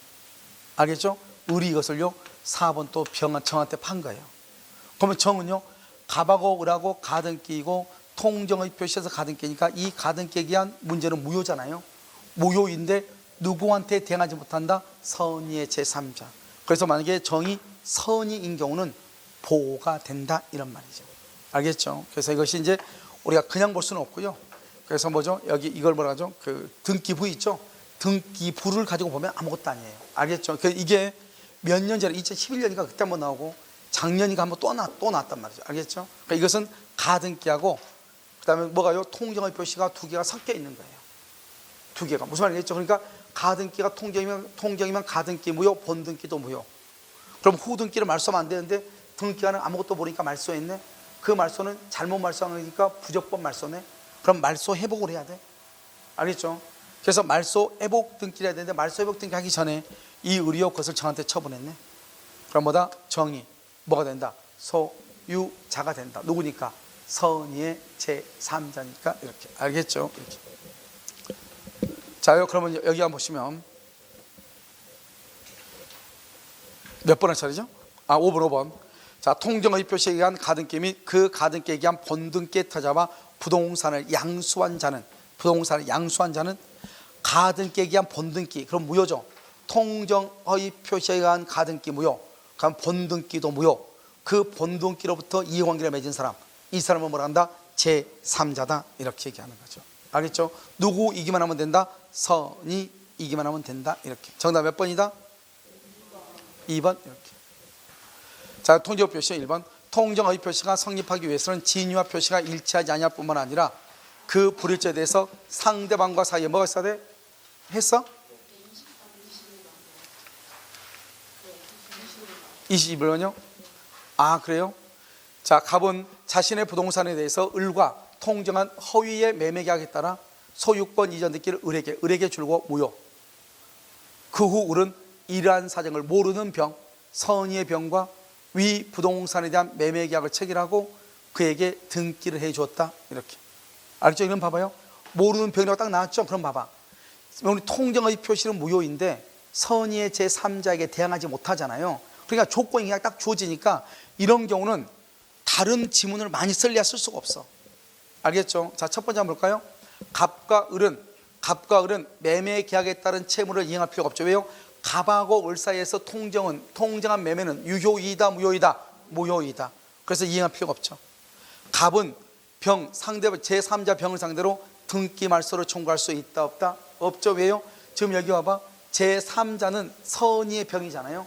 알겠죠? 을이 이것을요 4번 또 정한테 판 거예요. 그러면 정은요 갑하고 을하고 가등기이고 통정의 표시에서 가등기니까 이 가등기에 의한 문제는 무효잖아요. 무효인데 누구한테 대항하지 못한다? 선의의 제3자. 그래서 만약에 정이 선의인 경우는 보호가 된다 이런 말이죠. 알겠죠? 그래서 이것이 이제 우리가 그냥 볼 수는 없고요. 그래서 뭐죠? 여기 이걸 뭐라 하죠? 그 등기부 있죠? 등기부를 가지고 보면 아무것도 아니에요. 알겠죠? 이게 몇 년 전에 2011년인가 그때 한번 나오고 작년인가 한번 또 나왔단 말이죠. 알겠죠? 그러니까 이것은 가등기하고 그다음에 뭐가요? 통정의 표시가 두 개가 섞여 있는 거예요. 두 개가 무슨 말이겠죠? 그러니까 가등기가 통정이면 가등기 무효, 본등기도 무효. 그럼 후등기를 말소하면 안 되는데 등기가는 아무것도 모르니까 말소했네. 그 말소는 잘못 말소하니까 부적법 말소네. 그럼 말소 회복을 해야 돼. 알겠죠? 그래서 말소 회복 등기를 해야 되는데 말소 회복 등기 하기 전에 이 의료 것을 정한테 처분했네. 그럼 뭐다? 정이 뭐가 된다? 소유자가 된다. 누구니까? 선의의 제3자니까 이렇게. 알겠죠? 이렇게. 자요, 그러면 여기 한번 보시면 몇 번의 차례죠? 5번. 자, 통정의 표시에 의한 가등기 및 그 가등기에 의한 본등기의 타자와 부동산을 양수한 자는 가등기에 의한 본등기, 그럼 무효죠. 통정의 표시에 의한 가등기 무효, 그럼 본등기도 무효. 그 본등기로부터 이해관계를 맺은 사람, 이 사람은 뭐라 한다? 제3자다 이렇게 얘기하는 거죠. 알겠죠? 누구 이기만 하면 된다? 선이 이기만 하면 된다 이렇게. 정답 몇 번이다? 2번 이렇게. 자, 통정 표시 1번. 통정의 표시가 성립하기 위해서는 진유와 표시가 일치하지 아니할 뿐만 아니라 그 불일치에 대해서 상대방과 사이에 뭐가 있어야 돼? 했어? 21번요? 아, 그래요? 자, 갑은 자신의 부동산에 대해서 을과 통정한 허위의 매매 계약에 따라 소유권 이전 등기를 을에게 줄고 무효. 그 후 을은 이러한 사정을 모르는 병, 선의의 병과 위 부동산에 대한 매매 계약을 체결하고 그에게 등기를 해 주었다 이렇게. 알겠죠? 이건 봐봐요. 모르는 병이라고 딱 나왔죠? 그럼 봐봐. 우리 통정의 표시는 무효인데 선의의 제3자에게 대항하지 못하잖아요. 그러니까 조건이 그냥 딱 주어지니까 이런 경우는 다른 지문을 많이 쓸래야 쓸 수가 없어. 알겠죠? 자, 첫 번째 한번 볼까요? 갑과 을은 매매 계약에 따른 채무를 이행할 필요가 없죠. 왜요? 갑하고 을 사이에서 통정한 매매는 유효이다, 무효이다? 무효이다. 그래서 이행할 필요가 없죠. 갑은 제3자 병을 상대로 등기 말소를 청구할 수 있다, 없다? 없죠. 왜요? 지금 여기 와봐. 제3자는 선의의 병이잖아요.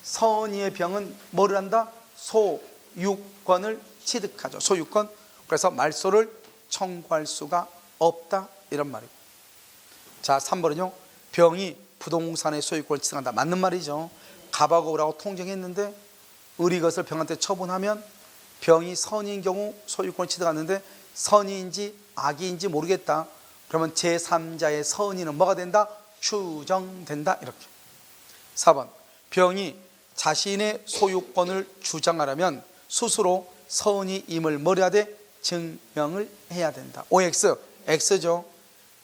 선의의 병은 뭐를 한다? 소유권을 취득하죠. 소유권. 그래서 말소를 청구할 수가 없다, 이런 말이고. 자, 3번은요. 병이 부동산의 소유권을 취득한다. 맞는 말이죠. 갑하고 을하고 통정했는데 을이 이것을 병한테 처분하면 병이 선의인 경우 소유권을 취득하는데 선의인지 악의인지 모르겠다. 그러면 제3자의 선의는 뭐가 된다? 추정된다, 이렇게. 4번, 병이 자신의 소유권을 주장하려면 스스로 선의임을 뭘 해야 돼? 증명을 해야 된다. OX, X죠.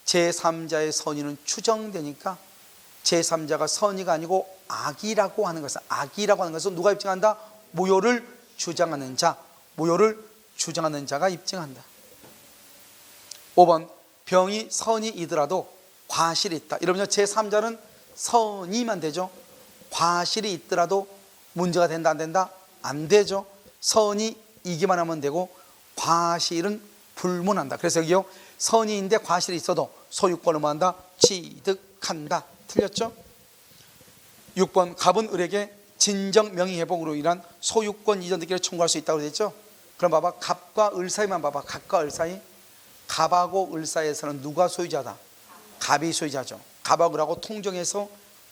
제3자의 선의는 추정되니까 제3자가 선의가 아니고 악이라고 하는 것은, 악이라고 하는 것은 누가 입증한다? 무효를 주장하는 자, 무효를 주장하는 자가 입증한다. 5번, 병이 선의이더라도 과실이 있다. 이러면 제3자는 선의만 되죠. 과실이 있더라도 문제가 된다, 안 된다? 안 되죠. 선의이기만 하면 되고 과실은 불문한다. 그래서 여기요, 선의인데 과실이 있어도 소유권을 뭐 한다? 취득한다. 틀렸죠? 6번, 갑은 을에게 진정 명의회복으로 인한 소유권 이전 등기를 청구할 수 있다고 그랬죠? 그럼 봐봐, 갑과 을 사이만 봐봐. 갑과 을 사이. 갑하고 을 사이에서는 누가 소유자다? 갑이 소유자죠. 갑하고 을하고 통정해서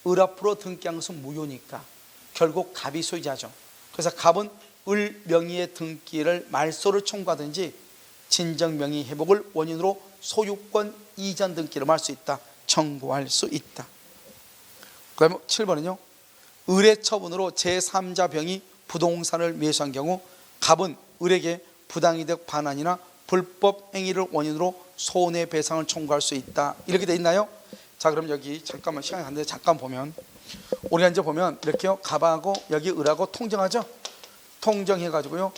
을 앞으로 등기한 것은 무효니까 결국 갑이 소유자죠. 그래서 갑은 을 명의의 등기를 말소를 청구하든지 진정 명의 회복을 원인으로 소유권 이전 등기를 할 수 있다. 청구할 수 있다. 그 다음에 7번은요. 을의 처분으로 제3자 병이 부동산을 매수한 경우 갑은 을에게 부당이득 반환이나 불법 행위를 원인으로 손해배상을 청구할 수 있다. 이렇게 돼 있나요? 자, 그럼 여기 잠깐만 시간이 안 돼. 잠깐 보면 우리가 이제 보면 이렇게요. 갑하고 여기 을하고 통정하죠. 통정해가지고요.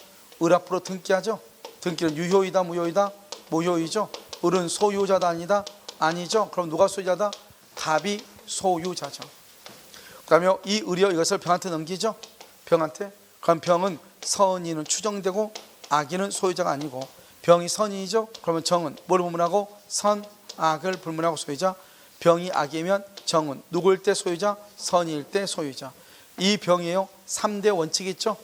을 앞으로 등기하죠. 등기는 유효이다, 무효이다? 무효이죠. 을은 소유자다, 아니다? 아니죠. 그럼 누가 소유자다? 갑이 소유자죠. 그 다음에 이 을이요, 이것을 병한테 넘기죠. 병한테. 그럼 병은 선의는 추정되고 악의는 소유자가 아니고 병이 선의이죠. 그러면 정은 뭘 불문하고? 선, 악을 불문하고 소유자. 병이 악이면 정은 누구일 때 소유자? 선의일 때 소유자. 이 병이에요. 3대 원칙이 있죠.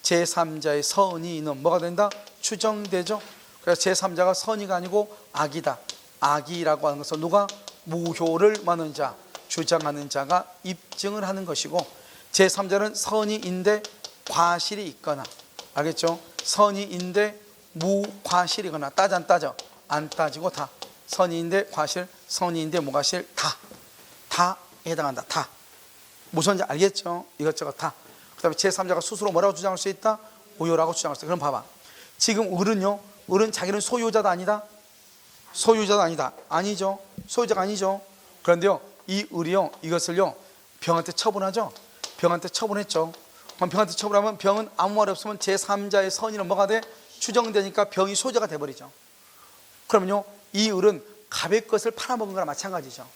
제3자의 선의는 뭐가 된다? 추정되죠. 그래서 제3자가 선의가 아니고 악이다. 악이라고 하는 것은 누가? 무효를 많은 자, 주장하는 자가 입증을 하는 것이고 제3자는 선의인데 과실이 있거나, 알겠죠? 선의인데 무과실이거나, 따져 안 따져? 안 따지고 다. 선의인데 과실, 선의인데 무과실, 다 해당한다. 다. 무슨지 알겠죠? 이것저것 다. 그 다음에 제3자가 스스로 뭐라고 주장할 수 있다? 무효라고 주장할 수 있다. 그럼 봐봐. 지금 을은요, 을은 자기는 소유자다, 아니다? 소유자도 아니다. 아니죠. 소유자가 아니죠. 그런데요, 이 을이요, 이것을요, 병한테 처분하죠. 병한테 처분했죠. 그럼 병한테 처분하면 병은 아무 말 없으면 제3자의 선의는 뭐가 돼? 추정되니까 병이 소유자가 돼버리죠. 그러면요, 이 을은 갑의 것을 팔아먹은 거나 마찬가지죠.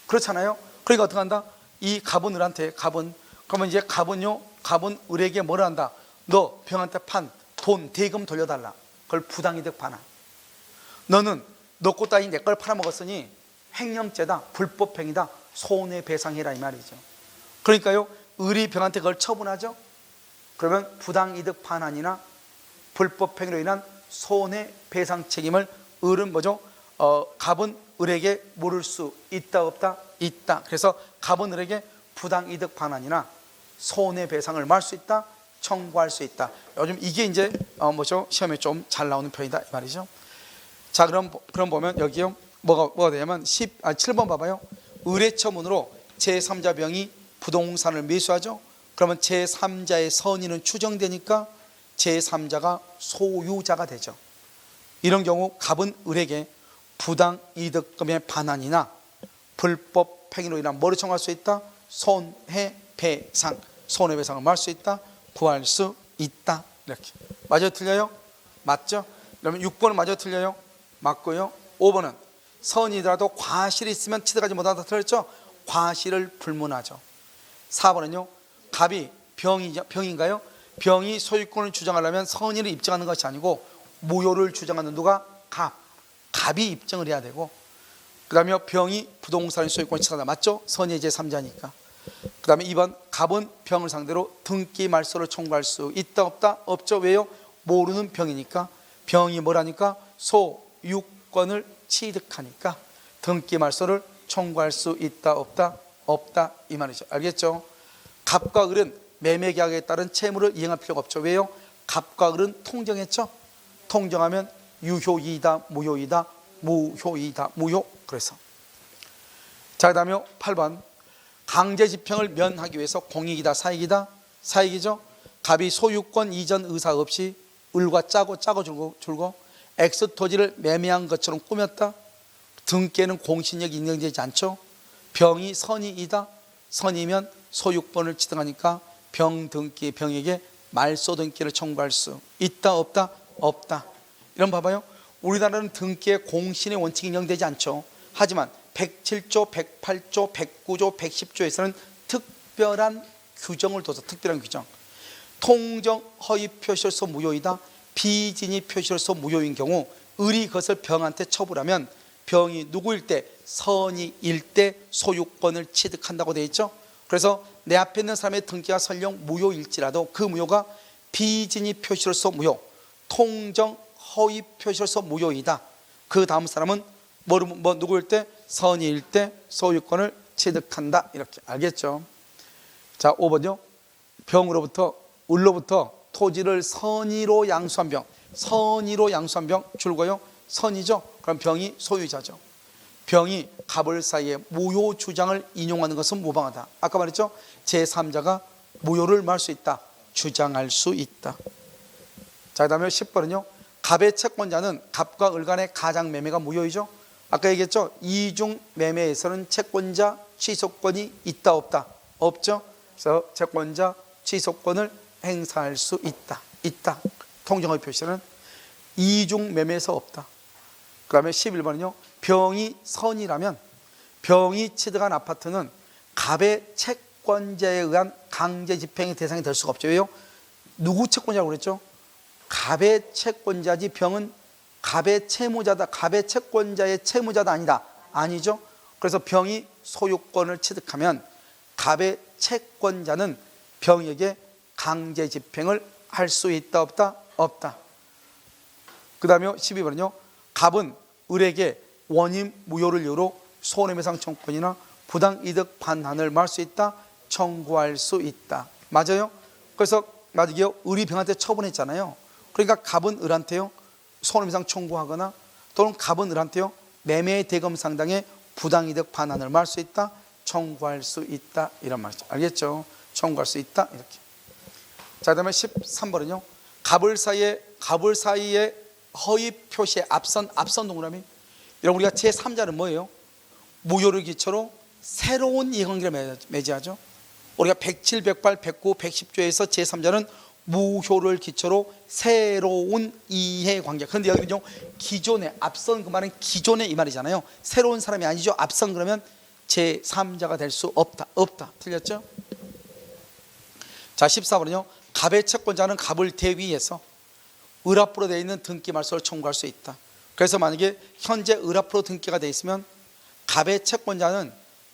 그렇잖아요. 그러니까 어떻게 한다? 이 갑은 을한테, 갑은, 그러면 이제 갑은요, 갑은 을에게 뭘 한다? 너 병한테 판 돈 대금 돌려달라. 그걸 부당이득 반환. 너는 너 꽃다이 내 걸 팔아먹었으니 횡령죄다, 불법행위다, 손해배상해라, 이 말이죠. 그러니까요, 을이 병한테 그걸 처분하죠. 그러면 부당이득 반환이나 불법행위로 인한 손해배상 책임을 을은 뭐죠? 갑은 을에게 물을 수 있다, 없다? 있다. 그래서 갑은 을에게 부당이득 반환이나 손해배상을 말 수 있다, 청구할 수 있다. 요즘 이게 이제 뭐죠? 시험에 좀 잘 나오는 표현이다, 이 말이죠. 자, 그럼 보면 여기요, 뭐가 되냐면 7번 봐봐요. 을의 처분으로 제3자 병이 부동산을 매수하죠. 그러면 제3자의 선의는 추정되니까 제3자가 소유자가 되죠. 이런 경우 갑은 을에게 부당이득금의 반환이나 불법 행위로 인한 뭐를 청구할 수 있다? 손해배상, 손해배상을 말 수 있다, 구할 수 있다. 이렇게. 맞아요, 틀려요? 맞죠? 그러면 6번은 맞아요, 틀려요? 맞고요. 5번은 선이더라도 과실이 있으면 취득하지 못한다, 틀렸죠? 과실을 불문하죠. 4번은요, 갑이 병인가요? 병이 소유권을 주장하려면 선의를 입증하는 것이 아니고 무효를 주장하는 누가? 갑이 입증을 해야 되고, 그 다음에 병이 부동산의 소유권을 취득한다. 맞죠? 선의 제3자니까. 그 다음에 2번 갑은 병을 상대로 등기 말소를 청구할 수 있다 없다? 없죠. 왜요? 모르는 병이니까. 병이 뭐라니까? 소유권을 취득하니까 등기 말소를 청구할 수 있다 없다? 없다 이 말이죠. 알겠죠? 갑과 을은 매매 계약에 따른 채무를 이행할 필요가 없죠. 왜요? 갑과 을은 통정했죠. 통정하면 유효이다 무효이다? 무효이다 무효. 그래서 자, 그 다음에 8번 강제 집행을 면하기 위해서 공익이다 사익이다? 사익이죠. 갑이 소유권 이전 의사 없이 을과 짜고 줄고 X 토지를 매매한 것처럼 꾸몄다. 등기에는 공신력이 인정되지 않죠. 병이 선이이다. 선이면 소유권을 취득하니까 병 등기 병에게 말소 등기를 청구할 수 있다 없다? 없다. 이런 봐봐요. 우리나라는 등기에 공신의 원칙이 인정되지 않죠. 하지만 107조, 108조, 109조, 110조에서는 특별한 규정을 둬서 특별한 규정. 통정 허위 표시로서 무효이다. 비진이 표시로서 무효인 경우 을이 그것을 병한테 처분하면 병이 누구일 때? 선이일 때 소유권을 취득한다고 되어 있죠. 그래서 내 앞에 있는 사람의 등기가 설령 무효일지라도 그 무효가 비진이 표시로서 무효, 통정 허위 표시로서 무효이다. 그 다음 사람은 누구일 때? 선이일 때 소유권을 취득한다. 이렇게 알겠죠. 자, 5번요. 병으로부터 을로부터 토지를 선의로 양수한 병. 선의로 양수한 병 줄거요. 선이죠. 그럼 병이 소유자죠. 병이 갑을 사이에 무효 주장을 인용하는 것은 무방하다. 아까 말했죠. 제3자가 무효를 말할 수 있다. 주장할 수 있다. 자, 그 다음에 10번은요. 갑의 채권자는 갑과 을 간의 가장 매매가 무효이죠. 아까 얘기했죠. 이중 매매에서는 채권자 취소권이 있다 없다? 없죠. 그래서 채권자 취소권을 행사할 수 있다. 있다. 통정의 표시는 이중 매매에서 없다. 그 다음에 11번은요. 병이 선이라면 병이 취득한 아파트는 갑의 채권자에 의한 강제 집행의 대상이 될 수가 없죠. 왜요? 누구 채권자라고 그랬죠? 갑의 채권자지 병은 갑의 채무자다. 갑의 채권자의 채무자다 아니다? 아니죠. 그래서 병이 소유권을 취득하면 갑의 채권자는 병에게 강제 집행을 할 수 있다 없다? 없다. 그 다음에 12번은요. 갑은 을에게 원인 무효를 이유로 손해배상 청구권이나 부당이득 반환을 말할 수 있다? 청구할 수 있다. 맞아요? 그래서 만약에 을이 병한테 처분했잖아요. 그러니까 갑은 을한테요 손해배상 청구하거나 또는 갑은 을한테요 매매 대금 상당의 부당이득 반환을 말할 수 있다? 청구할 수 있다. 이런 말이죠. 알겠죠? 청구할 수 있다. 이렇게. 자, 그 다음에 13번은요. 갑을 사이에 허위 표시에 앞선 동그라미. 여러분, 우리가 제3자는 뭐예요? 무효를 기초로 새로운 이해관계를 맺어야죠. 우리가 107, 108, 109, 110조에서 제3자는 무효를 기초로 새로운 이해관계. 그런데 여기는요, 기존의, 앞선 그 말은 기존의 이 말이잖아요. 새로운 사람이 아니죠. 앞선 그러면 제3자가 될 수 없다. 없다. 틀렸죠? 자, 14번은요. 갑의 채권자는 갑을 대위해서 을 앞으로 되어 있는 등기 말소를 청구할 수 있다. 그래서 만약에 현재 을 앞으로 등기가 되어 있으면 갑의 채권자는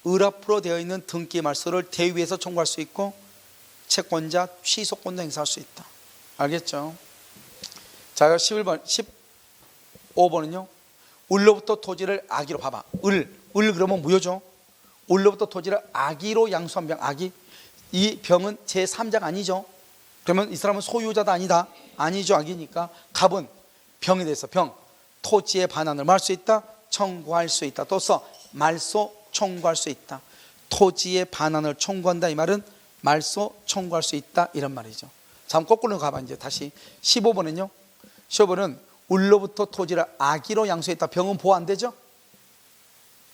을 앞으로 되어 있는 등기 말소를 대위해서 청구할 수 있고 채권자 취소권도 행사할 수 있다. 알겠죠? 자, 11번, 15번은요. 을로부터 토지를 악의로 봐봐. 을 그러면 무효죠. 을로부터 토지를 악의로 양수한 병, 악의. 이 병은 제3자가 아니죠. 그러면 이 사람은 소유자도 아니다. 아니죠. 악이니까. 갑은 병에 대해서 토지의 반환을 말할 수 있다. 청구할 수 있다. 또서 말소 청구할 수 있다. 토지의 반환을 청구한다. 이 말은 말소 청구할 수 있다. 이런 말이죠. 자, 한번 거꾸로 가봐. 이제 다시 15번은요. 15번은 을로부터 토지를 악의로 양수했다. 병은 보호 안 되죠.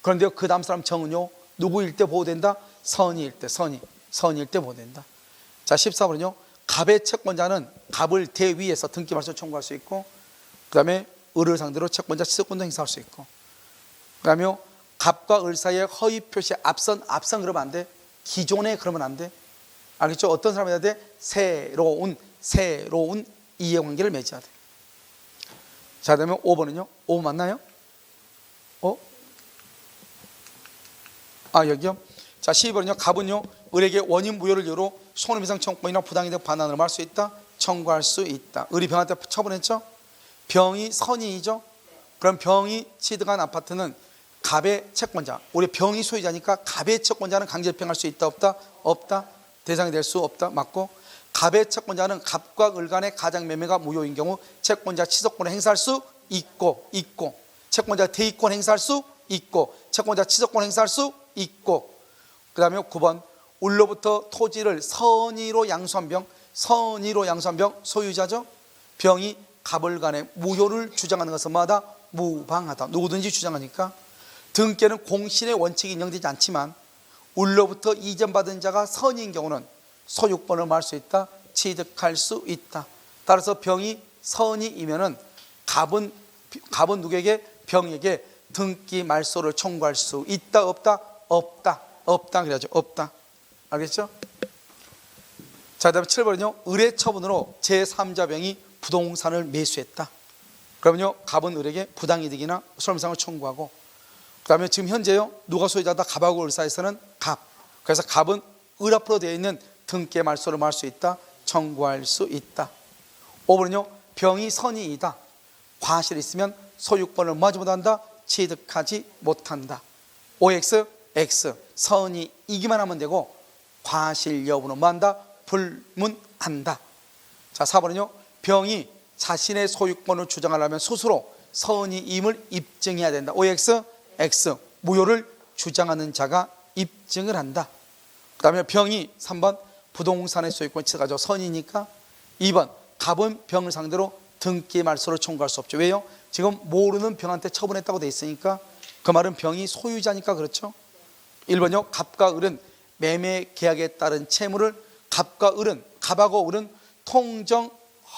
그런데 그 다음 사람 정은요. 누구일 때 보호된다? 선의일 때. 선의일 때 보호된다. 자, 14번은요. 갑의 채권자는 갑을 대위해서 등기 말소 청구할 수 있고, 그 다음에 을을 상대로 채권자 취소권도 행사할 수 있고, 그 다음에 갑과 을 사이에 허위 표시 앞선 그러면 안 돼. 기존에 그러면 안 돼. 알겠죠? 어떤 사람이 해야 돼? 새로운 이해관계를 맺어야 돼. 자, 그다음에 5번은요. 5번 맞나요? 여기요. 자, 12번은요. 갑은요 을에게 원인 무효를 이유로 손해배상 청구권이나 부당이득 반환을 할 수 있다. 청구할 수 있다. 을이 병한테 처분했죠. 병이 선의이죠. 그럼 병이 취득한 아파트는 갑의 채권자, 우리 병이 소유자니까 갑의 채권자는 강제병할 수 있다 없다? 없다. 대상이 될 수 없다. 맞고, 갑의 채권자는 갑과 을 간의 가장 매매가 무효인 경우 채권자 취소권을 행사할 수 있고 채권자 대의권 행사할 수 있고 채권자 취소권 행사할 수 있고. 그 다음에 9번 을로부터 토지를 선의로 양수한 병, 선의로 양수한 병 소유자죠. 병이 갑을 간의 무효를 주장하는 것은 뭐다? 무방하다. 누구든지 주장하니까. 등기에는 공신의 원칙이 인정되지 않지만 을로부터 이전받은 자가 선의인 경우는 소유권을 말할 수 있다. 취득할 수 있다. 따라서 병이 선의이면은 갑은 누구에게? 병에게 등기 말소를 청구할 수 있다 없다? 없다. 없다 그래야죠. 없다. 알겠죠? 자, 그다음에 7번은요. 을의 처분으로 제3자 병이 부동산을 매수했다. 그러면요 갑은 을에게 부당이득이나 손해배상을 청구하고, 그 다음에 지금 현재요 누가 소유자다? 갑하고 을 사이에서는 갑. 그래서 갑은 을 앞으로 되어 있는 등기의 말소를 말할 수 있다. 청구할 수 있다. 5번은요 병이 선의이다. 과실이 있으면 소유권을 뭐하지 못한다? 취득하지 못한다. OX, X. 선의이기만 하면 되고 과실 여부는 뭐한다? 불문한다. 자, 4번은요 병이 자신의 소유권을 주장하려면 스스로 선의임을 입증해야 된다. OX, X. 무효를 주장하는 자가 입증을 한다. 그 다음에 병이 3번 부동산의 소유권 취득하죠. 선의니까. 2번 갑은 병을 상대로 등기 말소를 청구할 수 없죠. 왜요? 지금 모르는 병한테 처분했다고 돼 있으니까. 그 말은 병이 소유자니까 그렇죠. 1번요 갑과 을은 매매 계약에 따른 채무를 갑하고 을은 통정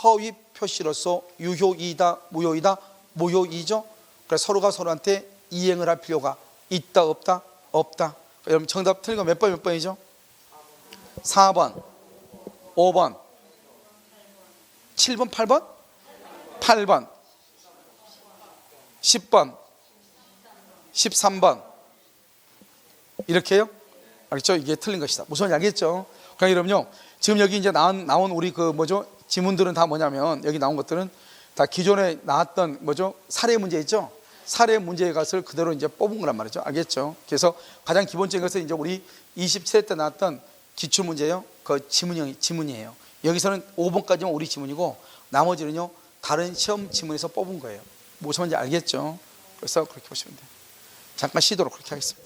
허위 표시로서 유효이다 무효이다? 무효이죠. 그래서 서로가 서로한테 이행을 할 필요가 있다 없다? 없다. 여러분 정답 틀린 거 몇 번이죠? 4번 5번 7번 8번 8번 10번 13번 이렇게요. 알겠죠? 이게 틀린 것이다. 무슨 말인지 알겠죠? 그러니까 여러분요 지금 여기 이제 나온 우리 지문들은 다 뭐냐면, 여기 나온 것들은 다 기존에 나왔던 사례 문제 있죠? 사례 문제의 것을 그대로 이제 뽑은 거란 말이죠. 알겠죠? 그래서 가장 기본적인 것은 이제 우리 27회 때 나왔던 기출 문제예요. 그 지문이에요. 여기서는 5번까지만 우리 지문이고 나머지는요 다른 시험 지문에서 뽑은 거예요. 무슨 말인지 알겠죠? 그래서 그렇게 보시면 돼요. 잠깐 쉬도록 그렇게 하겠습니다.